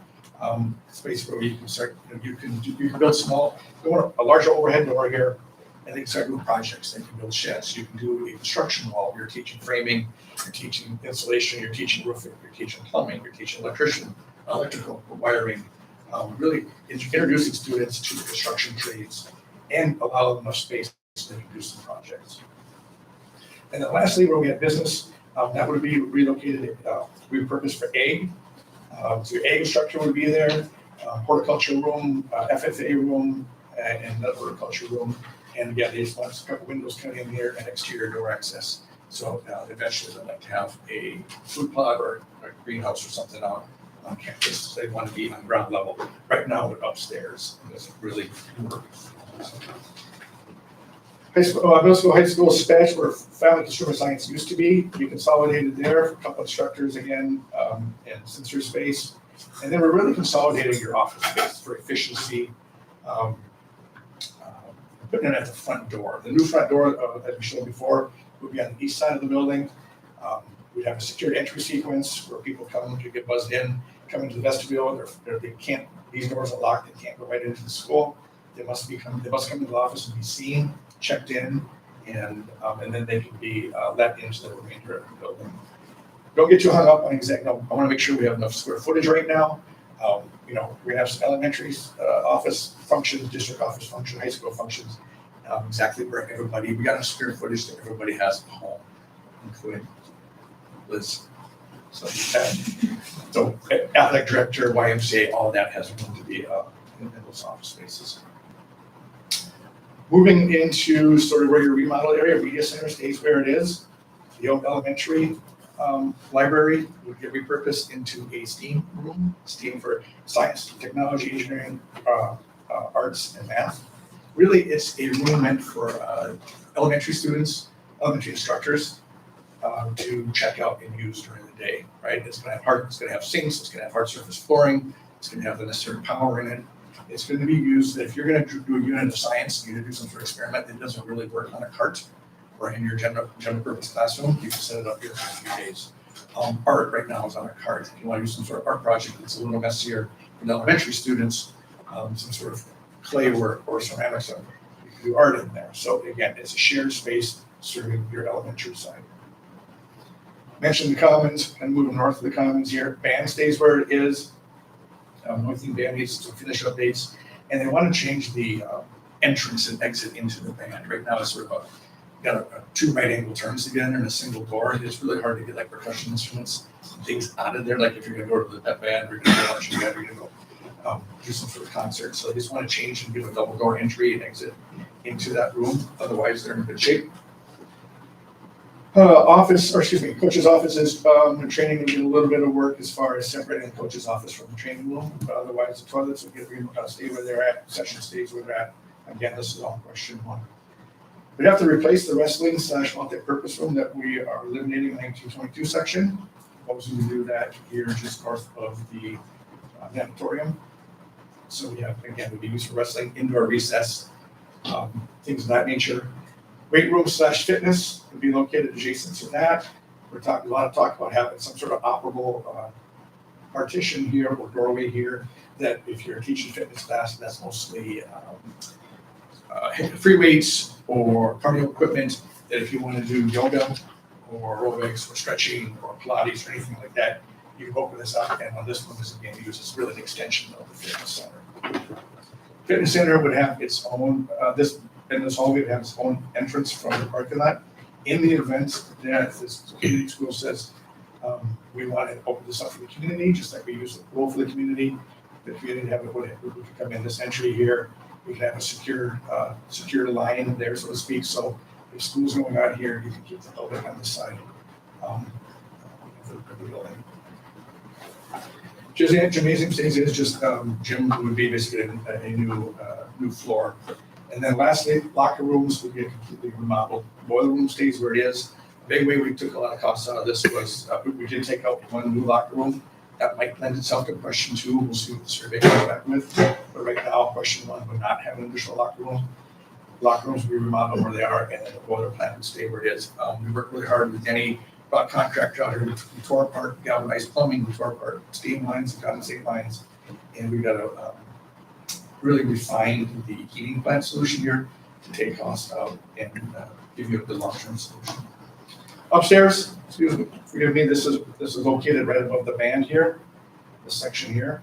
Space where you can start, you can build small, you want a larger overhead door here, and they can start doing projects. They can build sheds. You can do a construction wall. You're teaching framing, you're teaching insulation, you're teaching roofing, you're teaching plumbing, you're teaching electrical wiring. Really introducing students to the construction trades and allow them enough space so they can do some projects. And then lastly, where we have business, that would be relocated, repurposed for ag. So ag structure would be there, horticulture room, FFA room, and another horticulture room. And again, they just want a couple windows coming in here and exterior door access. So eventually they'd like to have a food plot or a greenhouse or something on campus. They want to be on ground level. Right now they're upstairs. It doesn't really work. Middle school, high school spec where family consumer science used to be. We consolidated there for a couple instructors again, and sensor space. And then we're really consolidating your office space for efficiency. Putting it at the front door. The new front door that we showed before would be on the east side of the building. We'd have a secured entry sequence where people come to get buzzed in, come into the vestibule. They can't. These doors are locked. They can't go right into the school. They must come to the office and be seen, checked in, and then they can be let into the remainder of the building. Don't get too hung up on exact. No, I want to make sure we have enough square footage right now. We're gonna have some elementary office functions, district office function, high school functions. Exactly where everybody. We got enough square footage that everybody has at home, including Liz. So athletic director, YMCA, all of that has room to be in those office spaces. Moving into sort of where your remodel area, media center stays where it is. The old elementary library would get repurposed into a STEAM room, STEAM for science, technology, engineering, arts, and math. Really, it's a room meant for elementary students, elementary instructors to check out and use during the day, right? It's gonna have sinks, it's gonna have hard surface flooring, it's gonna have the necessary power in it. It's going to be used that if you're going to do a unit of science, you're going to do some sort of experiment that doesn't really work on a cart or in your general purpose classroom, you can set it up here for a few days. Art right now is on a cart. If you want to do some sort of art project that's a little messier for the elementary students, some sort of clay work or ceramics, you can do art in there. So again, it's a shared space serving your elementary side. Mentioned the commons and moving north of the commons here. Band stays where it is. Only thing band needs to finish updates, and they want to change the entrance and exit into the band. Right now, it's sort of got two right angle turns to get in there and a single door. It's really hard to get like percussion instruments and things out of there. Like if you're going to go to the pep band, or you're going to go lunch band, or you're going to go do some sort of concert. So they just want to change and give a double door entry and exit into that room. Otherwise, they're in good shape. Coach's offices, training will get a little bit of work as far as separating the coach's office from the training room, but otherwise the toilets will stay where they're at, session stays where they're at. Again, this is all question one. We'd have to replace the wrestling / multi-purpose room that we are eliminating in the 1922 section. Proposing to do that here just north of the natatorium. So we have, again, would be used for wrestling, indoor recess, things of that nature. Weight room / fitness would be located adjacent to that. We're talking a lot of talk about having some sort of operable partition here or doorway here that if you're teaching fitness class, that's mostly free weights or cardio equipment, that if you want to do yoga or aerobics or stretching or Pilates or anything like that, you can open this up, and on this one is again used as really an extension of the fitness center. Fitness center would have its own, in this hall, we would have its own entrance from the parking lot. In the event that this community school says, we want to open this up for the community, just like we use the pool for the community would come in this entry here. We can have a secure line there, so to speak. So if school's going on here, you can keep the building on this side of the building. Gymnasium stays is just gym would be basically a new floor. And then lastly, locker rooms would get completely remodeled. Boiler room stays where it is. The big way we took a lot of costs out of this was we did take out one new locker room. That might lend itself to question 2. We'll see what the survey comes back with. But right now, question 1 would not have an additional locker room. Locker rooms would be remodeled where they are, and then the boiler plant would stay where it is. We worked really hard with Denny, brought contractor out here. We tore apart galvanized plumbing, we tore apart steam lines and condensate lines, And we've got to really refine the heating plant solution here to take costs out and give you a good long-term solution. Upstairs, excuse me, forgive me, this is located right above the band here, this section here.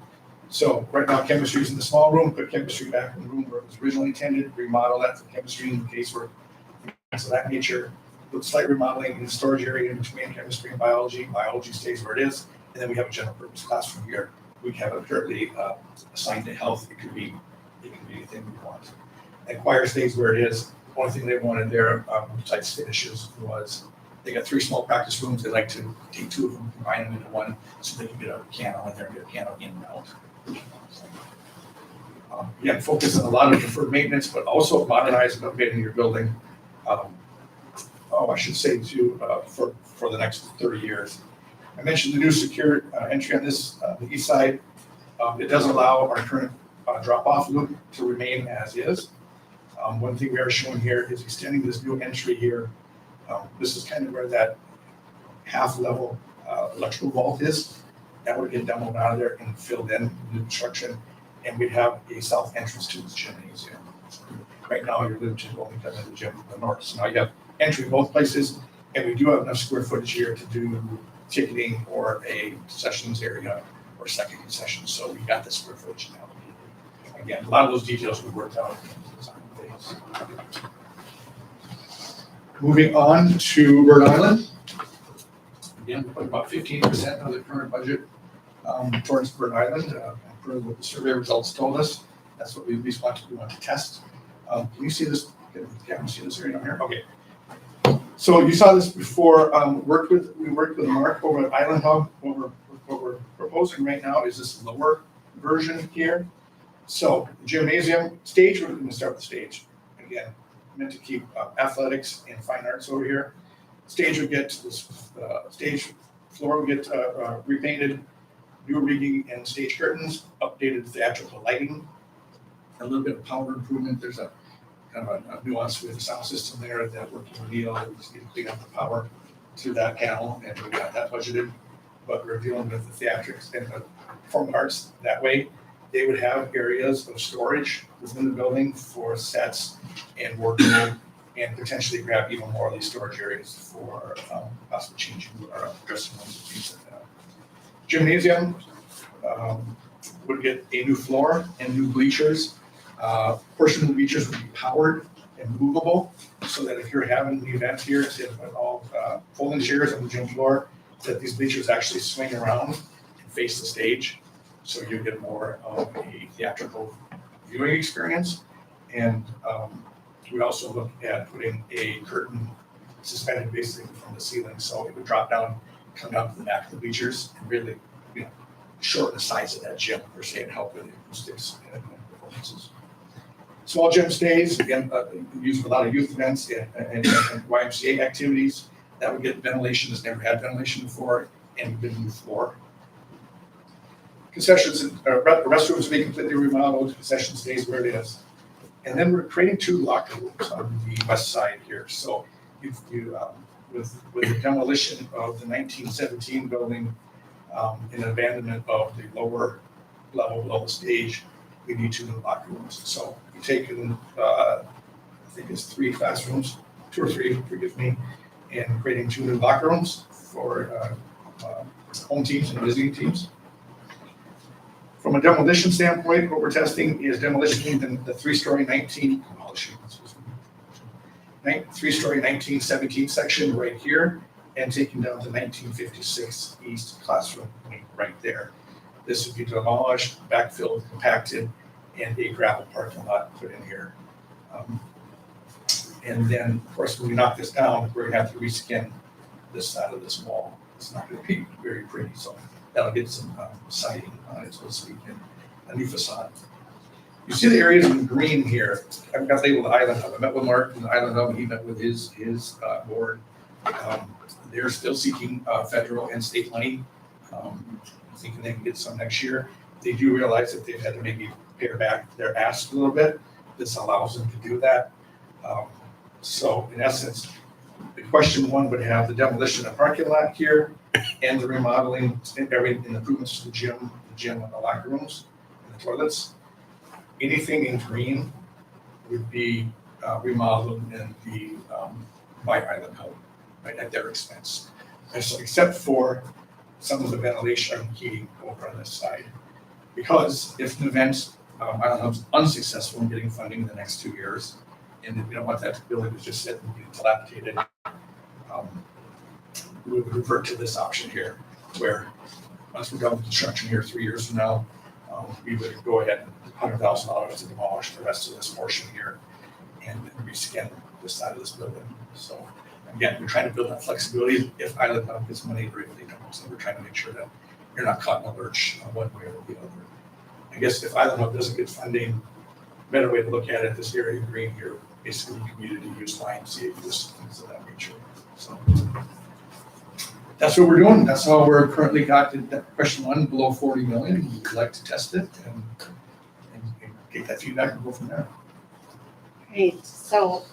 So right now chemistry is in the small room, put chemistry back in the room where it was originally intended, remodel that for chemistry in case we're of that nature. With slight remodeling in the storage area in between chemistry and biology. Biology stays where it is, and then we have a general purpose classroom here. We have it currently assigned to health. It could be anything we want. And choir stays where it is. The only thing they wanted there, besides finishes, was they got 3 small practice rooms. They like to take 2 of them, combine them into one, so they can get a piano in there, get a piano in and out. Yeah, focus on a lot of deferred maintenance, but also modernize and updating your building. I should say too, for the next 30 years. I mentioned the new secure entry on this, the east side. It does allow our current drop-off loop to remain as is. One thing we are showing here is extending this new entry here. This is kind of where that half-level electrical vault is. That would get demoed out of there and filled in new construction, and we'd have a south entrance to this gymnasium. Right now, you're limited to only coming to the gym from the north. So now you have entry both places, and we do have enough square footage here to do ticketing or a sessions area or second concession. So we got the square footage now. Again, a lot of those details we worked out in the design phase. Moving on to Bird Island. Again, we put about 15% of the current budget towards Bird Island. Per what the survey results told us, that's what we at least want to test. Can you see this? Can you see this area down here? Okay. So you saw this before. We worked with Mark over at Island Hub. What we're proposing right now is this lower version here. So the gymnasium stage, we're going to start with the stage. Again, meant to keep athletics and fine arts over here. Stage would get this stage floor would get repainted, new rigging and stage curtains, updated theatrical lighting, a little bit of power improvement. There's a kind of a nuance with the sound system there that working with Neil. We just need to clean up the power to that panel, and we got that budgeted. But we're dealing with the theatrics and the performing arts that way. They would have areas of storage within the building for sets and wardrobe, and potentially grab even more of these storage areas for possibly changing our dressing rooms and things like that. Gymnasium would get a new floor and new bleachers. Portion of the bleachers would be powered and movable, so that if you're having the event here, instead of all folding chairs on the gym floor, that these bleachers actually swing around and face the stage, so you get more of a theatrical viewing experience. And we also look at putting a curtain suspended basically from the ceiling, so it would drop down, come down to the back of the bleachers, and really, shorten the size of that gym per se, and help with the acoustics and performances. Small gym stays, again, used for a lot of youth events and YMCA activities. That would get ventilation, that's never had ventilation before, and a new floor. Concessions, restrooms would be completely remodeled, concession stays where it is. And then we're creating 2 locker rooms on the west side here. So with the demolition of the 1917 building and abandonment of the lower level below the stage, we need 2 new locker rooms. So we've taken, I think it's 3 classrooms, 2 or 3, forgive me, and creating 2 new locker rooms for home teams and visiting teams. From a demolition standpoint, what we're testing is demolition in the 3-story 1917 section right here, and taking down the 1956 East classroom right there. This would be demolished, backfilled, compacted, and a gravel parking lot put in here. And then, of course, when we knock this down, we're gonna have to reskin this side of this wall. It's not gonna be very pretty, so that'll get some siding on it, so to speak, and a new facade. You see the areas in green here. I've got labeled Island Hub. I met with Mark from the Island Hub, and he met with his board. They're still seeking federal and state money, thinking they can get some next year. They do realize that they've had to maybe pare back their ask a little bit. This allows them to do that. So in essence, the question 1 would have the demolition of parking lot here and the remodeling and improvements to the gym and the locker rooms. the toilets. Anything in green would be remodeled and be by Island Health, right, at their expense. And so, except for some of the ventilation and heating over on this side. Because if an event, Island Health's unsuccessful in getting funding in the next 2 years, and we don't want that building to just sit and be dilapidated, we would revert to this option here, where once we're done with construction here 3 years from now, we would go ahead and $100,000 to demolish the rest of this portion here and reskin this side of this building. So again, we're trying to build that flexibility. If Island Health gets money, or if they don't, so we're trying to make sure that you're not caught in a lurch one way or the other. I guess if Island Health doesn't get funding, better way to look at it, this area green here, basically community use line, safe use, things of that nature. So that's what we're doing. That's how we're currently got to question one, below 40 million. We'd like to test it and get that feedback and go from there. Great, so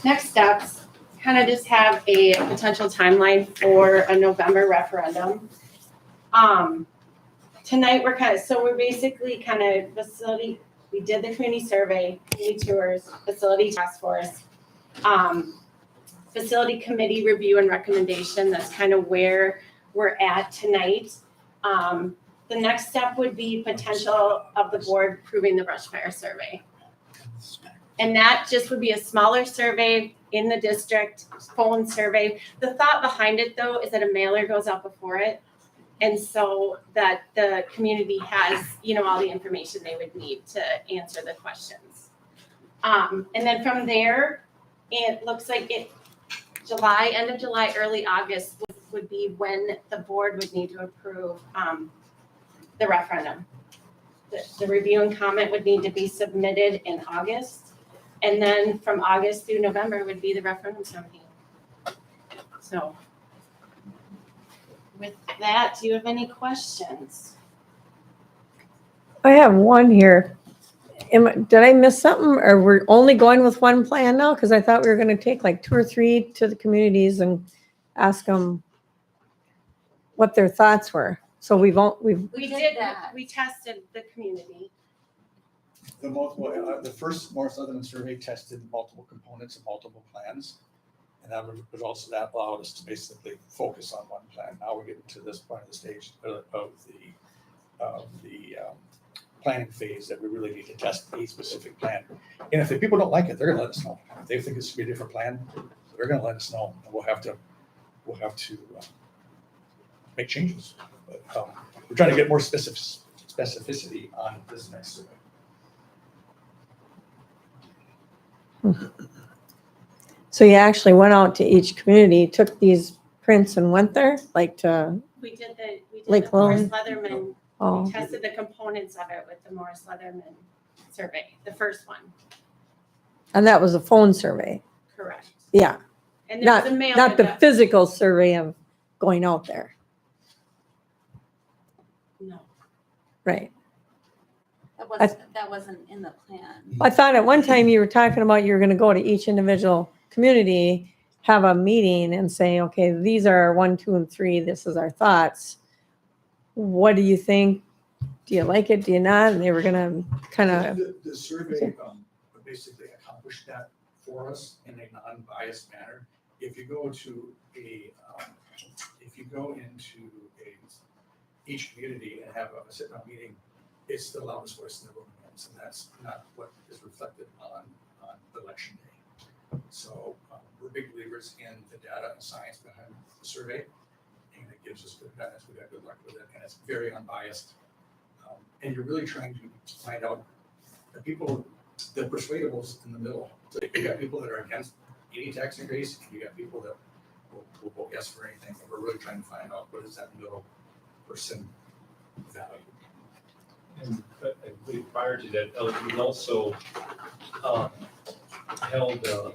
next steps, kind of just have a potential timeline for a November referendum. Tonight we're basically kind of facility, we did the community survey, community tours, facility task force, facility committee review and recommendation. That's kind of where we're at tonight. The next step would be potential of the board approving the brush fire survey. And that just would be a smaller survey in the district, phone survey. The thought behind it though is that a mailer goes out before it. And so that the community has, all the information they would need to answer the questions. And then from there, it looks like end of July, early August would be when the board would need to approve the referendum. The review and comment would need to be submitted in August. And then from August through November would be the referendum ceremony. So with that, do you have any questions? I have one here. Did I miss something, or we're only going with one plan now? Because I thought we were going to take like 2 or 3 to the communities and ask them what their thoughts were. So we did that. We tested the community. The first Morris Leatherman survey tested multiple components and multiple plans. And that was also, that allowed us to basically focus on one plan. Now we're getting to this point of the stage of the planning phase that we really need to test a specific plan. And if the people don't like it, they're gonna let us know. If they think it should be a different plan, they're gonna let us know, and we'll have to make changes. But we're trying to get more specificity on this next survey. So you actually went out to each community, took these prints and went there, like to We did the Lake Morris Lone? Leatherman. Oh. We tested the components of it with the Morris Leatherman survey, the first one. And that was a phone survey. Correct. Yeah, And there was a mail. not the physical survey of going out there. No. Right. That wasn't in the plan. I thought at one time you were talking about you were going to go to each individual community, have a meeting and say, okay, these are our 1, 2, and 3. This is our thoughts. What do you think? Do you like it? Do you not? And they were going to kind of. The survey basically accomplished that for us in a non-biased manner. If you go into each community and have a sit-down meeting, it's the loudest voice in the room, and that's not what is reflected on election day. So we're big believers in the data and science behind the survey, and it gives us good guidance. We got good luck with it, and it's very unbiased. And you're really trying to find out the people, the persuadables in the middle. So you got people that are against any tax increase, and you got people that will vote yes for anything. And we're really trying to find out what is that middle person value. And I believe prior to that, we also held kind of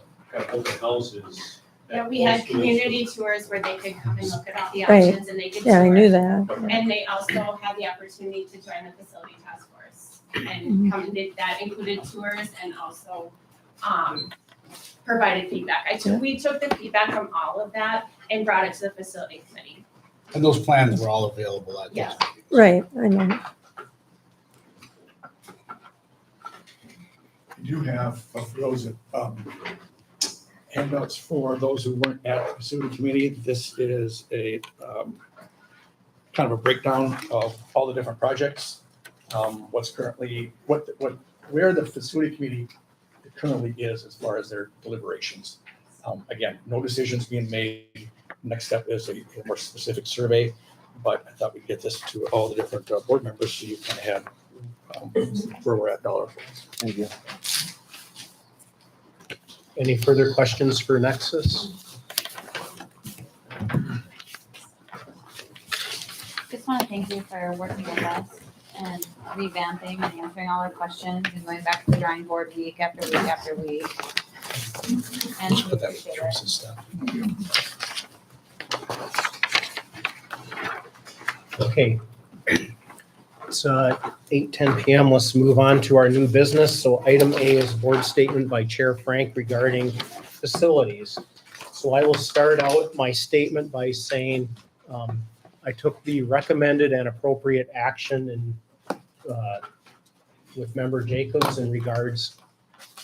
open houses. Yeah, we had community tours where they could come and look at all the Right. options and they could Yeah, I tour. knew that. And they also had the opportunity to join the facility task force and come and did that, included tours and also provided feedback. We took the feedback from all of that and brought it to the facility committee. And those plans were all available at those Yeah. meetings. Right, I know. do have, for those handouts for those who weren't at the facility committee. This is a kind of a breakdown of all the different projects. What's currently, where the facility committee currently is as far as their deliberations. Again, no decisions being made. Next step is a more specific survey, but I thought we'd get this to all the different board members so you kind of have where we're at dollar. Thank you. Any further questions for Nexus? Just want to thank you for working with us and revamping and answering all our questions and going back to the drawing board week after week after week. And we Put that appreciate in terms it. of stuff. Okay. It's 8:10 PM. Let's move on to our new business. So item A is board statement by Chair Frank regarding facilities. So I will start out my statement by saying I took the recommended and appropriate action with Member Jacobs in regards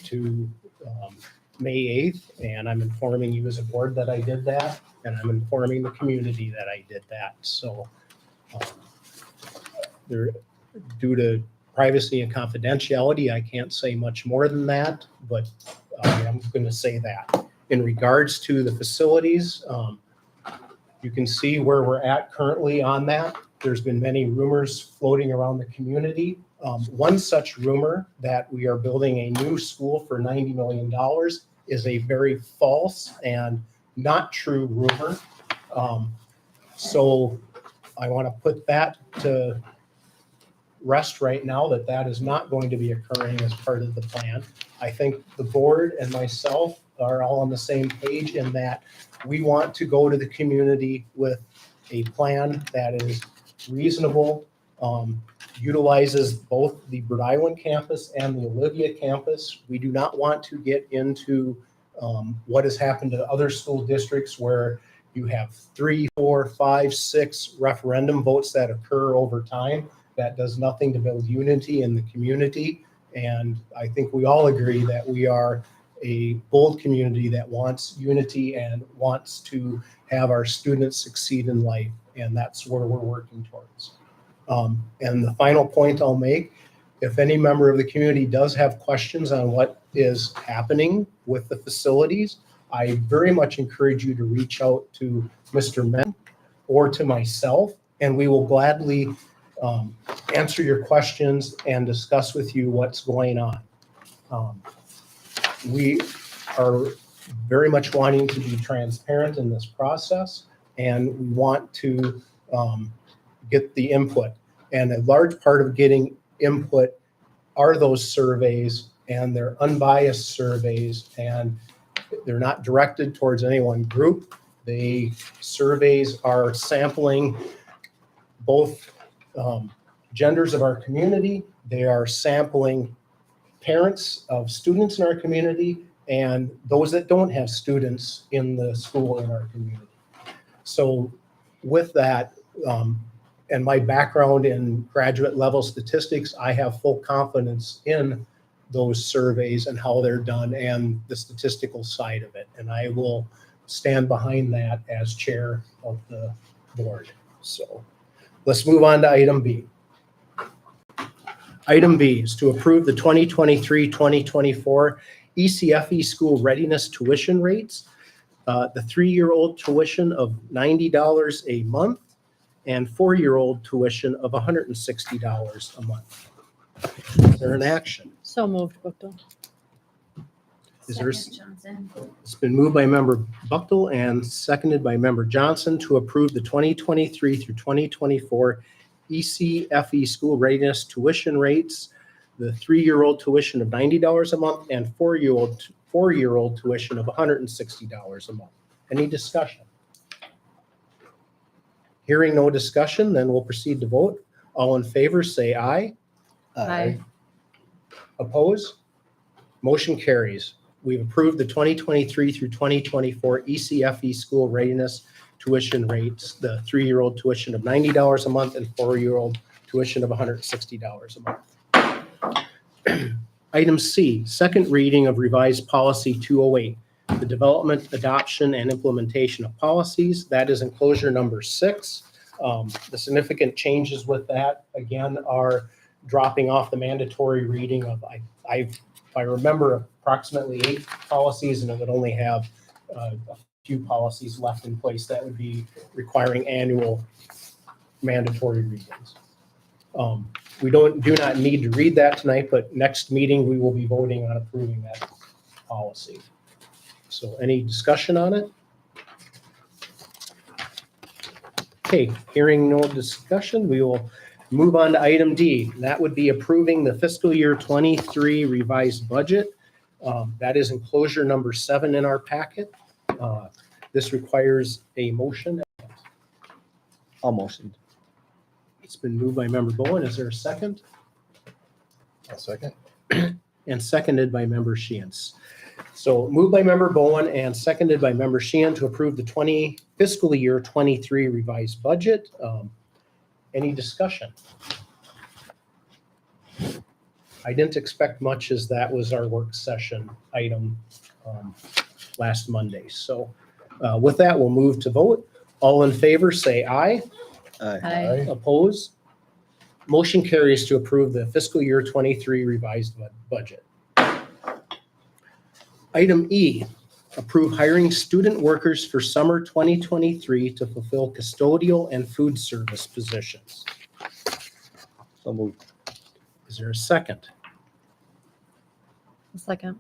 to May 8th, and I'm informing you as a board that I did that, and I'm informing the community that I did that. So due to privacy and confidentiality, I can't say much more than that, but I am going to say that. In regards to the facilities, you can see where we're at currently on that. There's been many rumors floating around the community. One such rumor that we are building a new school for $90 million is a very false and not true rumor. So I want to put that to rest right now, that that is not going to be occurring as part of the plan. I think the board and myself are all on the same page in that we want to go to the community with a plan that is reasonable, utilizes both the Rhode Island campus and the Olivia campus. We do not want to get into what has happened to other school districts where you have 3, 4, 5, 6 referendum votes that occur over time. That does nothing to build unity in the community. And I think we all agree that we are a bold community that wants unity and wants to have our students succeed in life. And that's where we're working towards. And the final point I'll make, if any member of the community does have questions on what is happening with the facilities, I very much encourage you to reach out to Mr. Men or to myself, and we will gladly answer your questions and discuss with you what's going on. We are very much wanting to be transparent in this process, and we want to get the input. And a large part of getting input are those surveys, and they're unbiased surveys, and they're not directed towards any one group. The surveys are sampling both genders of our community. They are sampling parents of students in our community and those that don't have students in the school in our community. So with that, and my background in graduate level statistics, I have full confidence in those surveys and how they're done and the statistical side of it. And I will stand behind that as chair of the board. So let's move on to item B. Item B is to approve the 2023-2024 ECFE school readiness tuition rates. The 3-year-old tuition of $90 a month and 4-year-old tuition of $160 a month. Is there an action? So moved, Buchtel. Is there, Second, Johnson. it's been moved by member Buchtel and seconded by member Johnson to approve the 2023 through 2024 ECFE school readiness tuition rates. The 3-year-old tuition of $90 a month and 4-year-old tuition of $160 a month. Any discussion? Hearing no discussion, then we'll proceed to vote. All in favor, say aye. Aye. Oppose? Motion carries. We've approved the 2023 through 2024 ECFE school readiness tuition rates, the 3-year-old tuition of $90 a month and 4-year-old tuition of $160 a month. Item C, second reading of revised policy 208, the development, adoption, and implementation of policies. That is enclosure number 6. The significant changes with that, again, are dropping off the mandatory reading of, if I remember, approximately 8 policies, and it would only have a few policies left in place that would be requiring annual mandatory readings. We do not need to read that tonight, but next meeting, we will be voting on approving that policy. So any discussion on it? Okay, hearing no discussion, we will move on to item D. That would be approving the fiscal year 23 revised budget. That is enclosure number 7 in our packet. This requires a motion. I'll motion. It's been moved by member Bowen. Is there a second? I'll second. And seconded by member Sheehan. So moved by member Bowen and seconded by member Sheehan to approve the fiscal year 23 revised budget. Any discussion? I didn't expect much, as that was our work session item last Monday. So with that, we'll move to vote. All in favor, say aye. Aye. Oppose? Motion carries to approve the fiscal year 23 revised budget. Item E, approve hiring student workers for summer 2023 to fulfill custodial and food service positions. So moved. Is there a second? Second.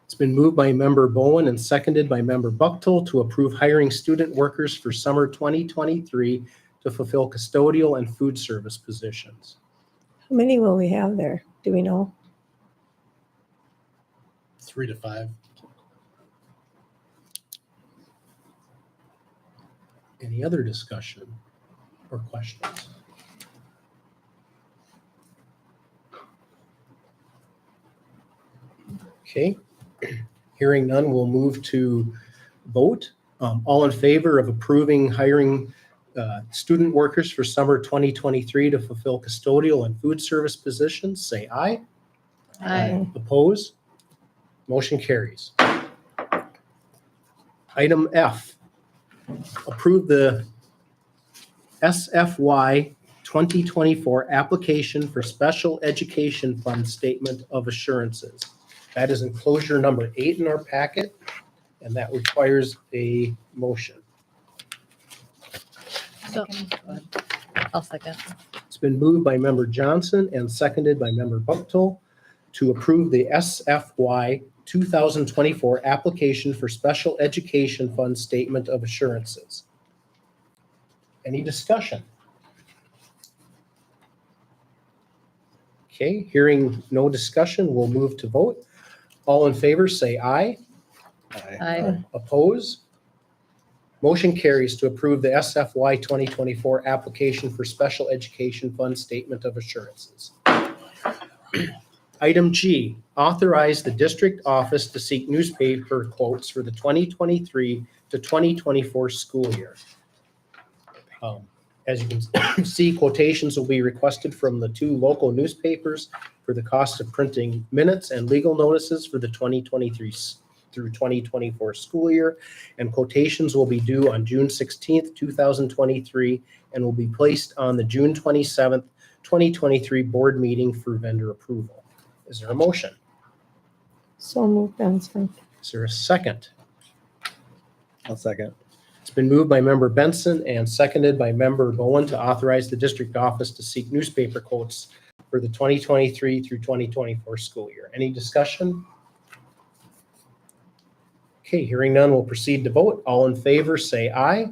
It's been moved by member Bowen and seconded by member Buchtel to approve hiring student workers for summer 2023 to fulfill custodial and food service positions. How many will we have there? Do we know? 3 to 5. Any other discussion or questions? Okay, hearing none, we'll move to vote. All in favor of approving hiring student workers for summer 2023 to fulfill custodial and food service positions, say aye. Aye. Oppose? Motion carries. Item F, approve the SFY 2024 application for Special Education Fund Statement of Assurances. That is enclosure number 8 in our packet, and that requires a motion. So, I'll second. It's been moved by member Johnson and seconded by member Buchtel to approve the SFY 2024 application for Special Education Fund Statement of Assurances. Any discussion? Okay, hearing no discussion, we'll move to vote. All in favor, say aye. Aye. Oppose? Motion carries to approve the SFY 2024 application for Special Education Fund Statement of Assurances. Item G, authorize the district office to seek newspaper quotes for the 2023 to 2024 school year. As you can see, quotations will be requested from the 2 local newspapers for the cost of printing minutes and legal notices for the 2023 through 2024 school year, and quotations will be due on June 16th, 2023, and will be placed on the June 27th, 2023 board meeting for vendor approval. Is there a motion? So moved, Benson. Is there a second? I'll second. It's been moved by member Benson and seconded by member Bowen to authorize the district office to seek newspaper quotes for the 2023 through 2024 school year. Any discussion? Okay, hearing none, we'll proceed to vote. All in favor, say aye.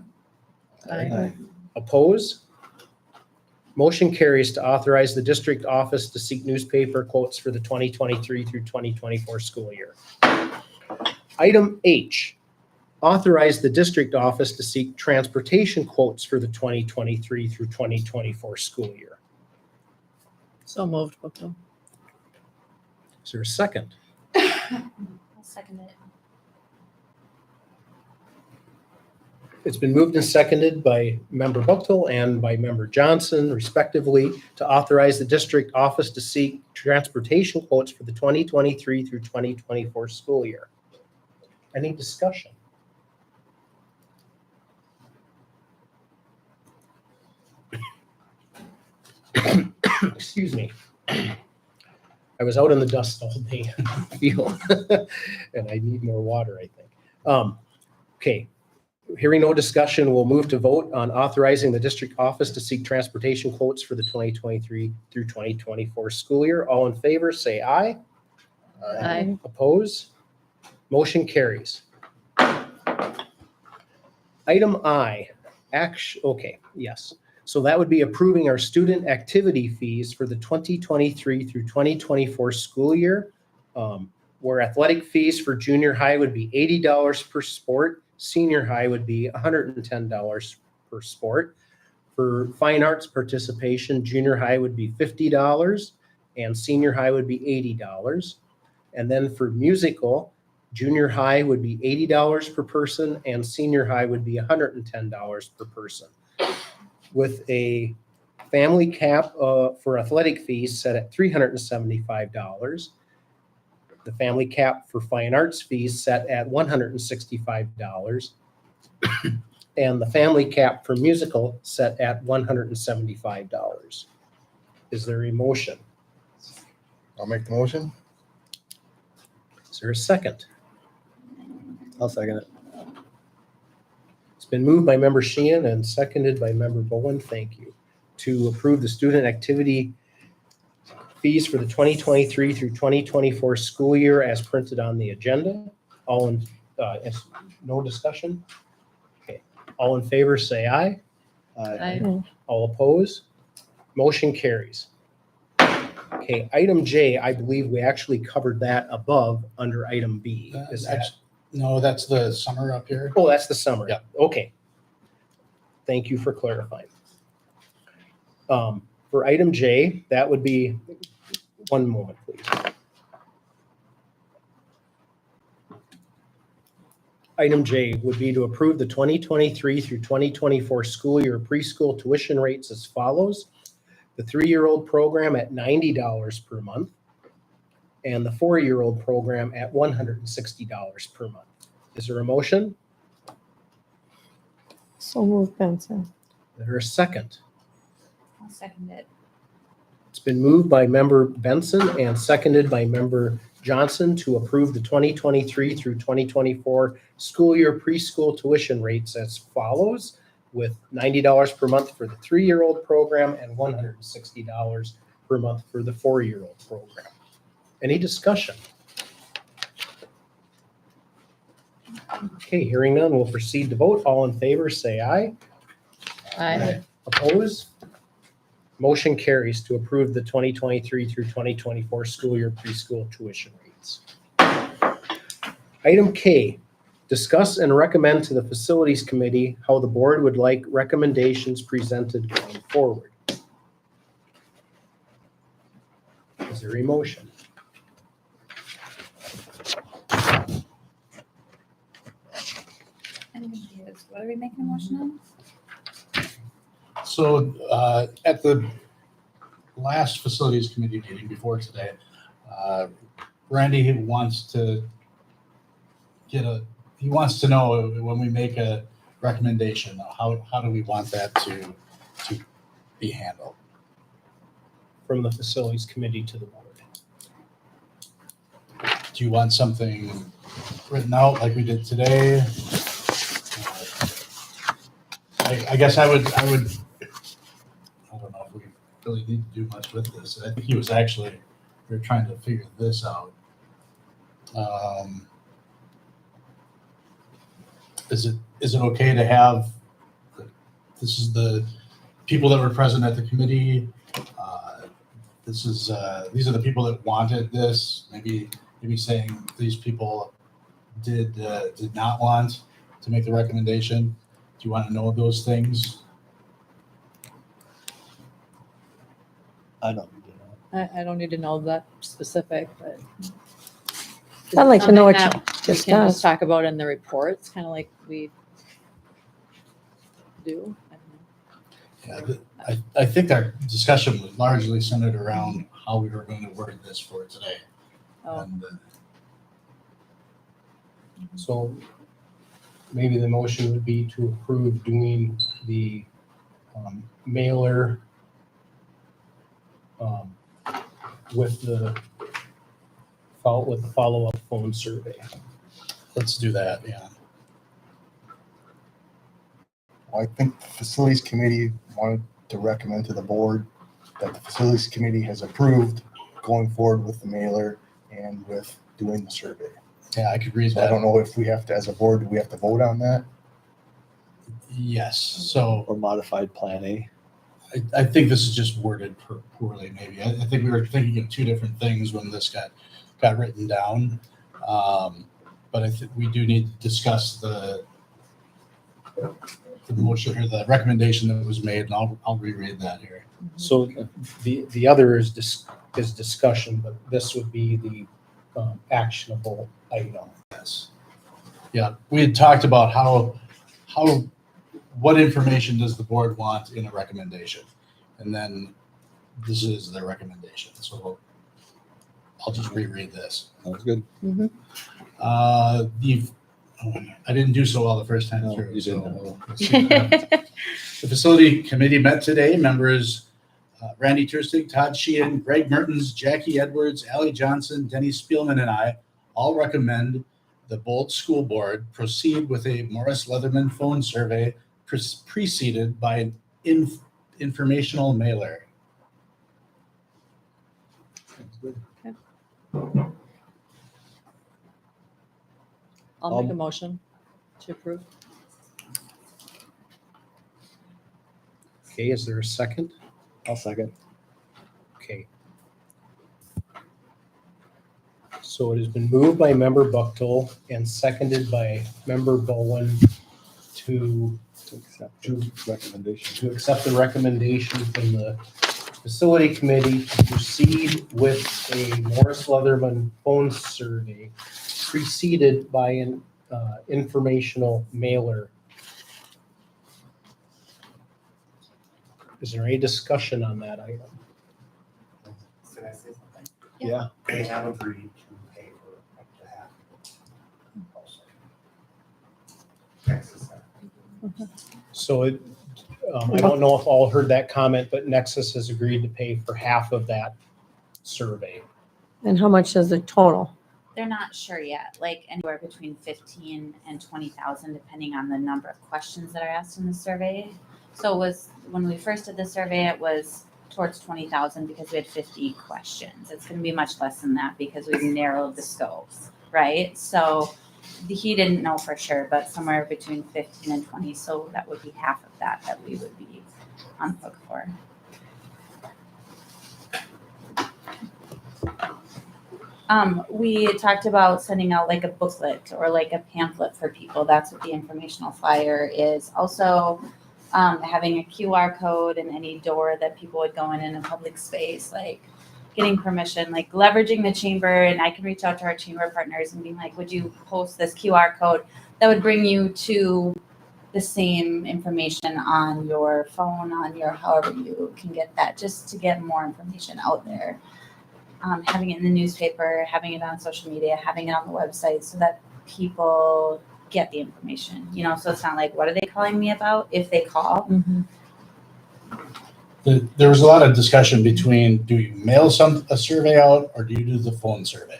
Aye. Oppose? Motion carries to authorize the district office to seek newspaper quotes for the 2023 through 2024 school year. Item H, authorize the district office to seek transportation quotes for the 2023 through 2024 school year. So moved, Buchtel. Is there a second? I'll second it. It's been moved and seconded by Member Buchtel and by Member Johnson respectively to authorize the district office to seek transportation quotes for the 2023 through 2024 school year. Any discussion? Excuse me. I was out in the dust all day in the field, and I need more water, I think. Okay, hearing no discussion, we'll move to vote on authorizing the district office to seek transportation quotes for the 2023 through 2024 school year. All in favor, say aye. Aye. Oppose? Motion carries. Item I, okay, yes. So that would be approving our student activity fees for the 2023 through 2024 school year, where athletic fees for junior high would be $80 per sport, senior high would be $110 per sport. For fine arts participation, junior high would be $50 and senior high would be $80. And then for musical, junior high would be $80 per person and senior high would be $110 per person, with a family cap for athletic fees set at $375. The family cap for fine arts fees set at $165. And the family cap for musical set at $175. Is there a motion? I'll make the motion. Is there a second? I'll second it. It's been moved by Member Sheehan and seconded by Member Bowen. Thank you. To approve the student activity fees for the 2023 through 2024 school year as printed on the agenda. All in, no discussion? Okay. All in favor, say aye. Aye. All opposed? Motion carries. Okay, item J, I believe we actually covered that above under item B. Is that? No, that's the summer up here. Oh, that's the summary. Yeah. Okay. Thank you for clarifying. For item J, that would be, one moment, please. Item J would be to approve the 2023 through 2024 school year preschool tuition rates as follows. The 3-year-old program at $90 per month and the 4-year-old program at $160 per month. Is there a motion? So move, Benson. Is there a second? I'll second it. It's been moved by Member Benson and seconded by Member Johnson to approve the 2023 through 2024 school year preschool tuition rates as follows, with $90 per month for the 3-year-old program and $160 per month for the 4-year-old program. Any discussion? Okay, hearing none, we'll proceed to vote. All in favor, say aye. Aye. Opposed? Motion carries to approve the 2023 through 2024 school year preschool tuition rates. Item K, discuss and recommend to the Facilities Committee how the board would like recommendations presented going forward. Is there a motion? I'm confused. What are we making a motion on? So at the last facilities committee meeting before today, Randy wants to he wants to know when we make a recommendation, how do we want that to be handled? From the Facilities Committee to the board. Do you want something written out like we did today? I guess I don't know if we really need to do much with this. I think we were trying to figure this out. Is it okay to have, this is the people that were present at the committee. These are the people that wanted this. Maybe saying these people did not want to make the recommendation. Do you want to know those things? I don't need to know. I don't need to know that specific, but. I'd like to know what Something you that we just can does. talk about in the reports, kind of like we do. Yeah, I think our discussion was largely centered around how we were going to word this for today. Oh. And, So maybe the motion would be to approve doing the mailer with the follow-up phone survey. let's do that, yeah. I think the facilities committee wanted to recommend to the board that the facilities committee has approved going forward with the mailer and with doing the survey. Yeah, I could read So I that. don't know if we have to, as a board, do we have to vote on that? Yes, so Or modified plan A. I think this is just worded poorly, maybe. I think we were thinking of two different things when this got written down. But I think we do need to discuss the motion or the recommendation that was made, and I'll reread that here. So the other is discussion, but this would be the actionable item. Yes. Yeah, we had talked about what information does the board want in a recommendation? And then this is the recommendation. So I'll just reread this. Sounds good. I didn't do so well the first time No, through. you so didn't. let's see what happens. The facility committee met today. Members Randy Turstig, Todd Sheehan, Greg Mertens, Jackie Edwards, Allie Johnson, Denny Spielman, and I all recommend the Bolt School Board proceed with a Morris Leatherman phone survey preceded by an informational mailer. I'll make a motion to approve. Okay, is there a second? I'll second. Okay. So it has been moved by member Buchtel and seconded by member Bowen to Accept the recommendation. accept the recommendation from the facility committee to proceed with a Morris Leatherman phone survey preceded by an informational mailer. Is there any discussion on that item? Can I say something? Yeah. They have agreed to pay for up to half. Also. Texas. So I don't know if all heard that comment, but Nexus has agreed to pay for half of that survey. And how much is the total? They're not sure yet, like anywhere between 15 and 20,000, depending on the number of questions that are asked in the survey. So it was, when we first did the survey, it was towards 20,000 because we had 50 questions. It's going to be much less than that because we've narrowed the scope, right? So he didn't know for sure, but somewhere between 15 and 20. So that would be half of that we would be on hook for. We talked about sending out like a booklet or like a pamphlet for people. That's what the informational flyer is. Also, having a QR code in any door that people would go in a public space, like getting permission, like leveraging the chamber. And I can reach out to our chamber partners and being like, would you post this QR code that would bring you to the same information on your phone, on your, however you can get that, just to get more information out there. Having it in the newspaper, having it on social media, having it on the website so that people get the information, so it's not like, what are they calling me about if they call? There was a lot of discussion between, do you mail a survey out or do you do the phone survey?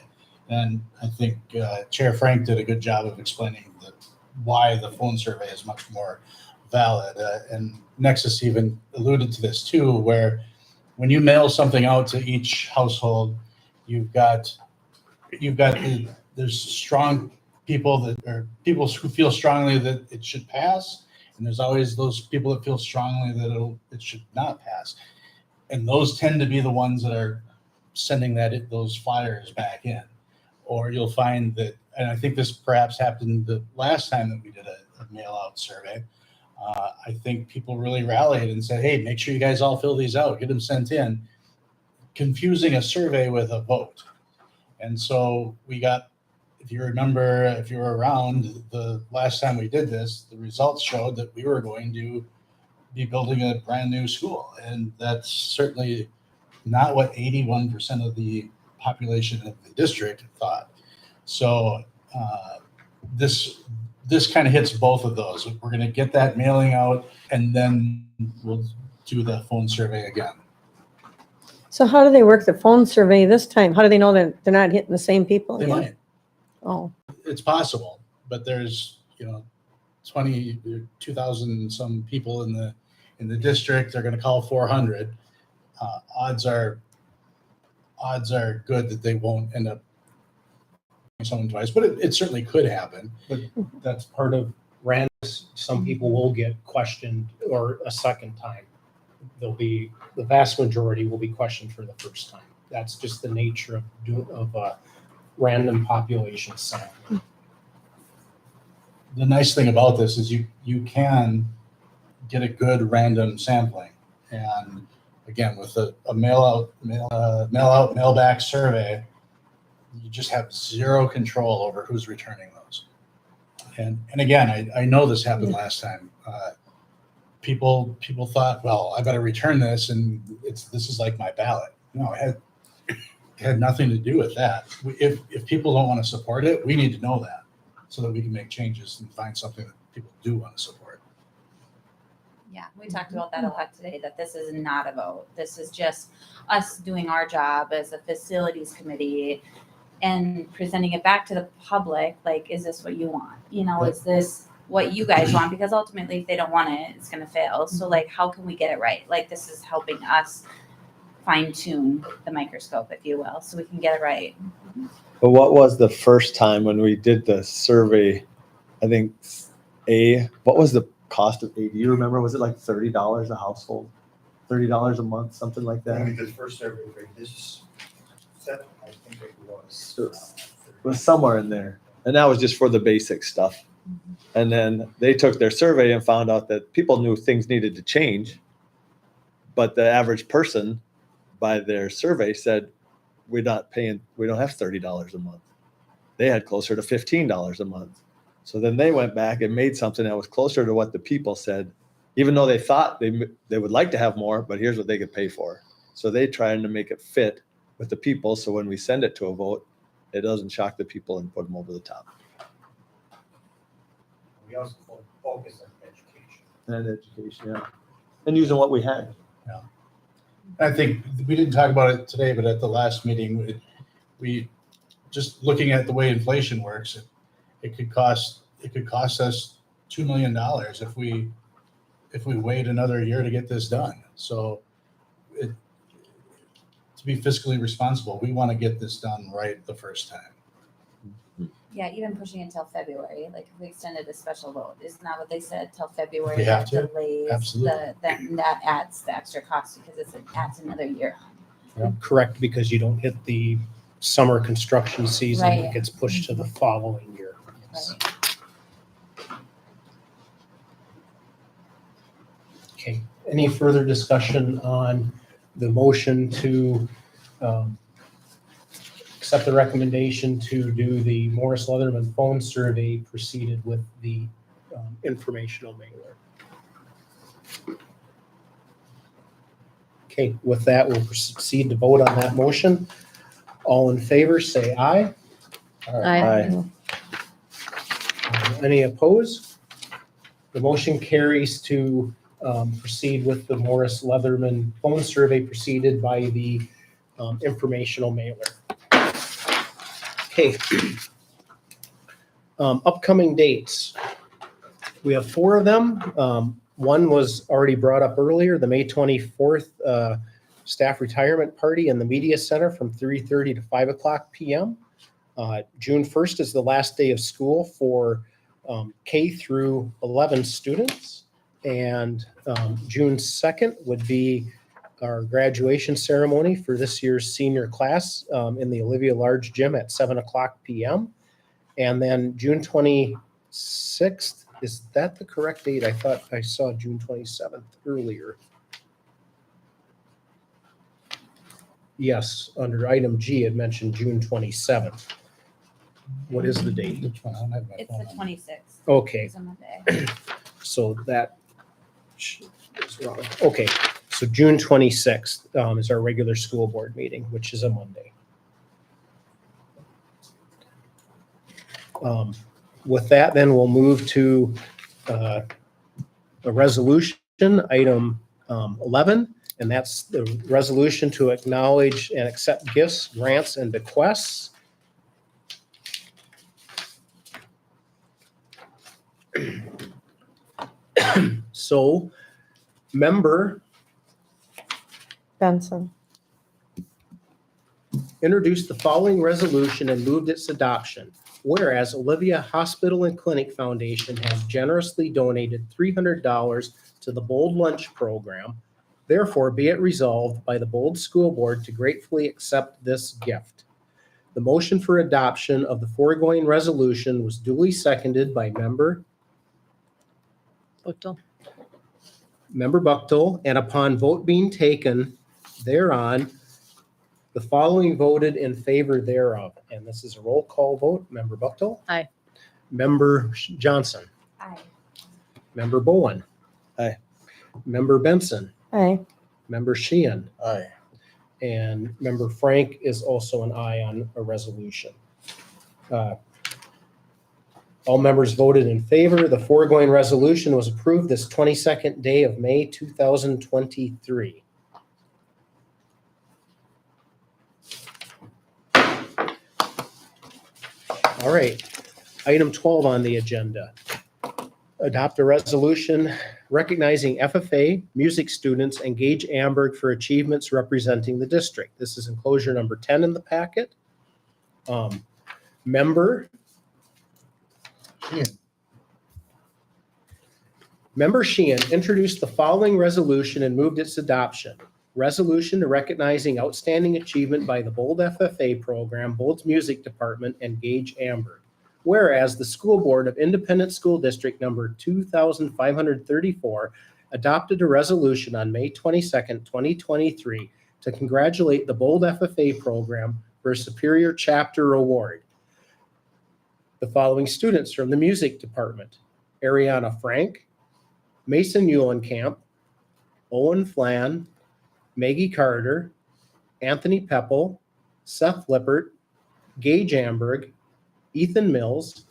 And I think Chair Frank did a good job of explaining why the phone survey is much more valid. And Nexus even alluded to this too, where when you mail something out to each household, there's strong people people who feel strongly that it should pass, and there's always those people that feel strongly that it should not pass, and those tend to be the ones that are sending those flyers back in. Or you'll find that, and I think this perhaps happened the last time that we did a mail out survey. I think people really rallied and said, hey, make sure you guys all fill these out, get them sent in, confusing a survey with a vote. And so we got, if you remember, if you were around the last time we did this, the results showed that we were going to be building a brand new school. And that's certainly not what 81% of the population of the district thought. So this kind of hits both of those. We're going to get that mailing out, and then we'll do the phone survey again. So how do they work the phone survey this time? How do they know that they're not hitting the same people They again? might. Oh, It's possible, but there's 2,000 some people in the district. They're going to call 400. Odds are good that they won't end up someone twice, but it certainly could happen. But that's part of random. Some people will get questioned or a second time. The vast majority will be questioned for the first time. That's just the nature of a random population sample. The nice thing about this is you can get a good random sampling. And again, with a mail out, mail back survey, you just have zero control over who's returning those. And again, I know this happened last time. People thought, well, I better return this, and this is like my ballot. No, it had nothing to do with that. If people don't want to support it, we need to know that so that we can make changes and find something that people do want to support. Yeah, we talked about that a lot today, that this is not a vote. This is just us doing our job as a facilities committee and presenting it back to the public. Like, is this what you want? Is this what you guys want? Because ultimately, if they don't want it, it's going to fail. So like, how can we get it right? Like, this is helping us fine tune the microscope, if you will, so we can get it right. But what was the first time when we did the survey? I think what was the cost of A? Do you remember? Was it like $30 a household? $30 a month, something like that? When we did the first survey for this set, I think it was. It was somewhere in there. And that was just for the basic stuff. And then they took their survey and found out that people knew things needed to change. But the average person, by their survey, said, we don't have $30 a month. They had closer to $15 a month. So then they went back and made something that was closer to what the people said, even though they thought they would like to have more, but here's what they could pay for. So they trying to make it fit with the people. So when we send it to a vote, it doesn't shock the people and put them over the top. We also focus on education. And education, yeah. And using what we had. I think we didn't talk about it today, but at the last meeting, we just looking at the way inflation works, it could cost us $2 million if we wait another year to get this done. So to be fiscally responsible, we want to get this done right the first time. Yeah, even pushing it till February, like if we extended a special vote, isn't that what they said, till February? We have that to. delays Absolutely. that adds the extra cost because it adds another year. Correct, because you don't hit the summer construction season. Right. It gets pushed to the following year. Yes. Right. Okay, any further discussion on the motion to accept the recommendation to do the Morris Leatherman phone survey proceeded with the informational mailer? Okay, with that, we'll proceed to vote on that motion. All in favor, say aye. Aye. Any opposed? The motion carries to proceed with the Morris Leatherman phone survey preceded by the informational mailer. Okay. Upcoming dates. We have 4 of them. One was already brought up earlier, the May 24th staff retirement party in the media center from 3:30 to 5:00 p.m. June 1st is the last day of school for K through 11 students. And June 2nd would be our graduation ceremony for this year's senior class in the Olivia Large Gym at 7:00 p.m. And then June 26th, is that the correct date? I thought I saw June 27th earlier. Yes, under item G, it mentioned June 27th. What is the date? Which one? I don't have my It's phone the on. 26th. Okay, It's a Monday. so that It's wrong. Okay, so June 26th is our regular school board meeting, which is a Monday. With that, then we'll move to a resolution, item 11, and that's the resolution to acknowledge and accept gifts, grants, and bequests. So, member Benson. introduced the following resolution and moved its adoption. Whereas Olivia Hospital and Clinic Foundation has generously donated $300 to the Bold Lunch Program, therefore be it resolved by the Bold School Board to gratefully accept this gift. The motion for adoption of the foregoing resolution was duly seconded by Member Buchtel, and upon vote being taken thereon, the following voted in favor thereof, and this is a roll call vote. Member Buchtel? Aye. Member Johnson? Aye. Member Bowen? Aye. Member Benson? Aye. Member Sheehan? Aye. And Member Frank is also an aye on a resolution. All members voted in favor. The foregoing resolution was approved this 22nd day of May, 2023. All right, item 12 on the agenda. Adopt a resolution recognizing FFA music students and Gage Amberg for achievements representing the district. This is enclosure number 10 in the packet. Member Sheehan introduced the following resolution and moved its adoption. Resolution to recognizing outstanding achievement by the Bold FFA program, Bold's Music Department, and Gage Amberg. Whereas the School Board of Independent School District number 2534 adopted a resolution on May 22nd, 2023 to congratulate the Bold FFA program for a Superior Chapter Award. The following students from the Music Department: Ariana Frank, Mason Eulenkamp, Owen Flan, Maggie Carter, Anthony Pepple, Seth Lippert, Gage Amberg, Ethan Mills,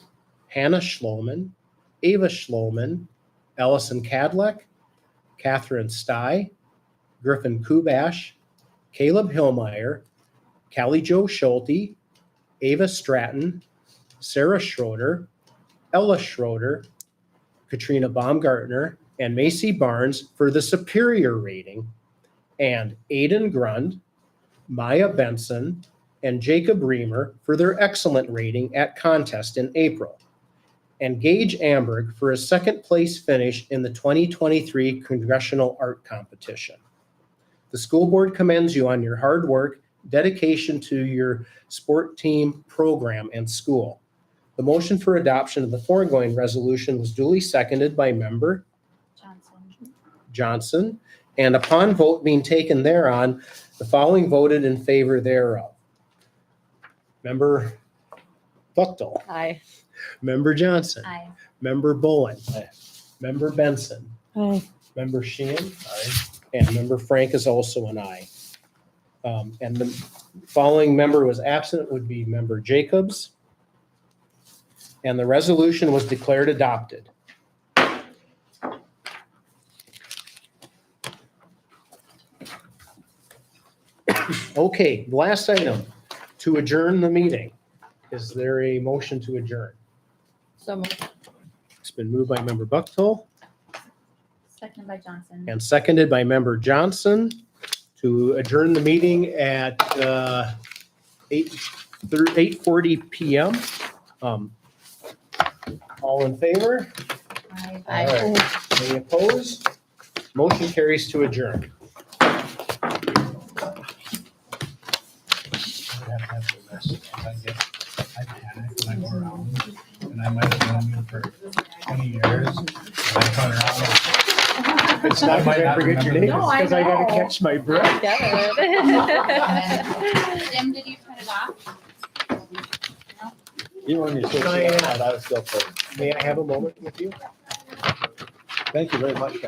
Hannah Schloman, Ava Schloman, Allison Cadleck, Catherine Stye, Griffin Kubash, Caleb Hillmeyer, Callie Jo Schulte, Ava Stratton, Sarah Schroeder, Ella Schroeder, Katrina Baumgartner, and Macy Barnes for the superior rating, and Aiden Grund, Maya Benson, and Jacob Reamer for their excellent rating at contest in April, and Gage Amberg for a second place finish in the 2023 Congressional Art Competition. The school board commends you on your hard work, dedication to your sport team, program, and school. The motion for adoption of the foregoing resolution was duly seconded by Member Johnson, and upon vote being taken thereon, the following voted in favor thereof. Member Buchtel. Aye. Member Johnson. Aye. Member Bowen. Aye. Member Benson. Aye. Member Sheehan. Aye. And Member Frank is also an aye. And the following member was absent would be Member Jacobs. And the resolution was declared adopted. Okay, the last item, to adjourn the meeting. Is there a motion to adjourn? So moved. It's been moved by Member Buchtel Second by Johnson. and seconded by Member Johnson to adjourn the meeting at 8:40 PM. All in favor? Aye. Any opposed? Motion carries to adjourn. I panicked when I go around, and I might have known you for 20 years. And I turn around. It's not might I not forget your remember name, you. it's because I gotta catch my breath. Jim, did you turn it off? Even when you switch Diane. it out, I was still playing. May I have a moment with you? Thank you very much, guys.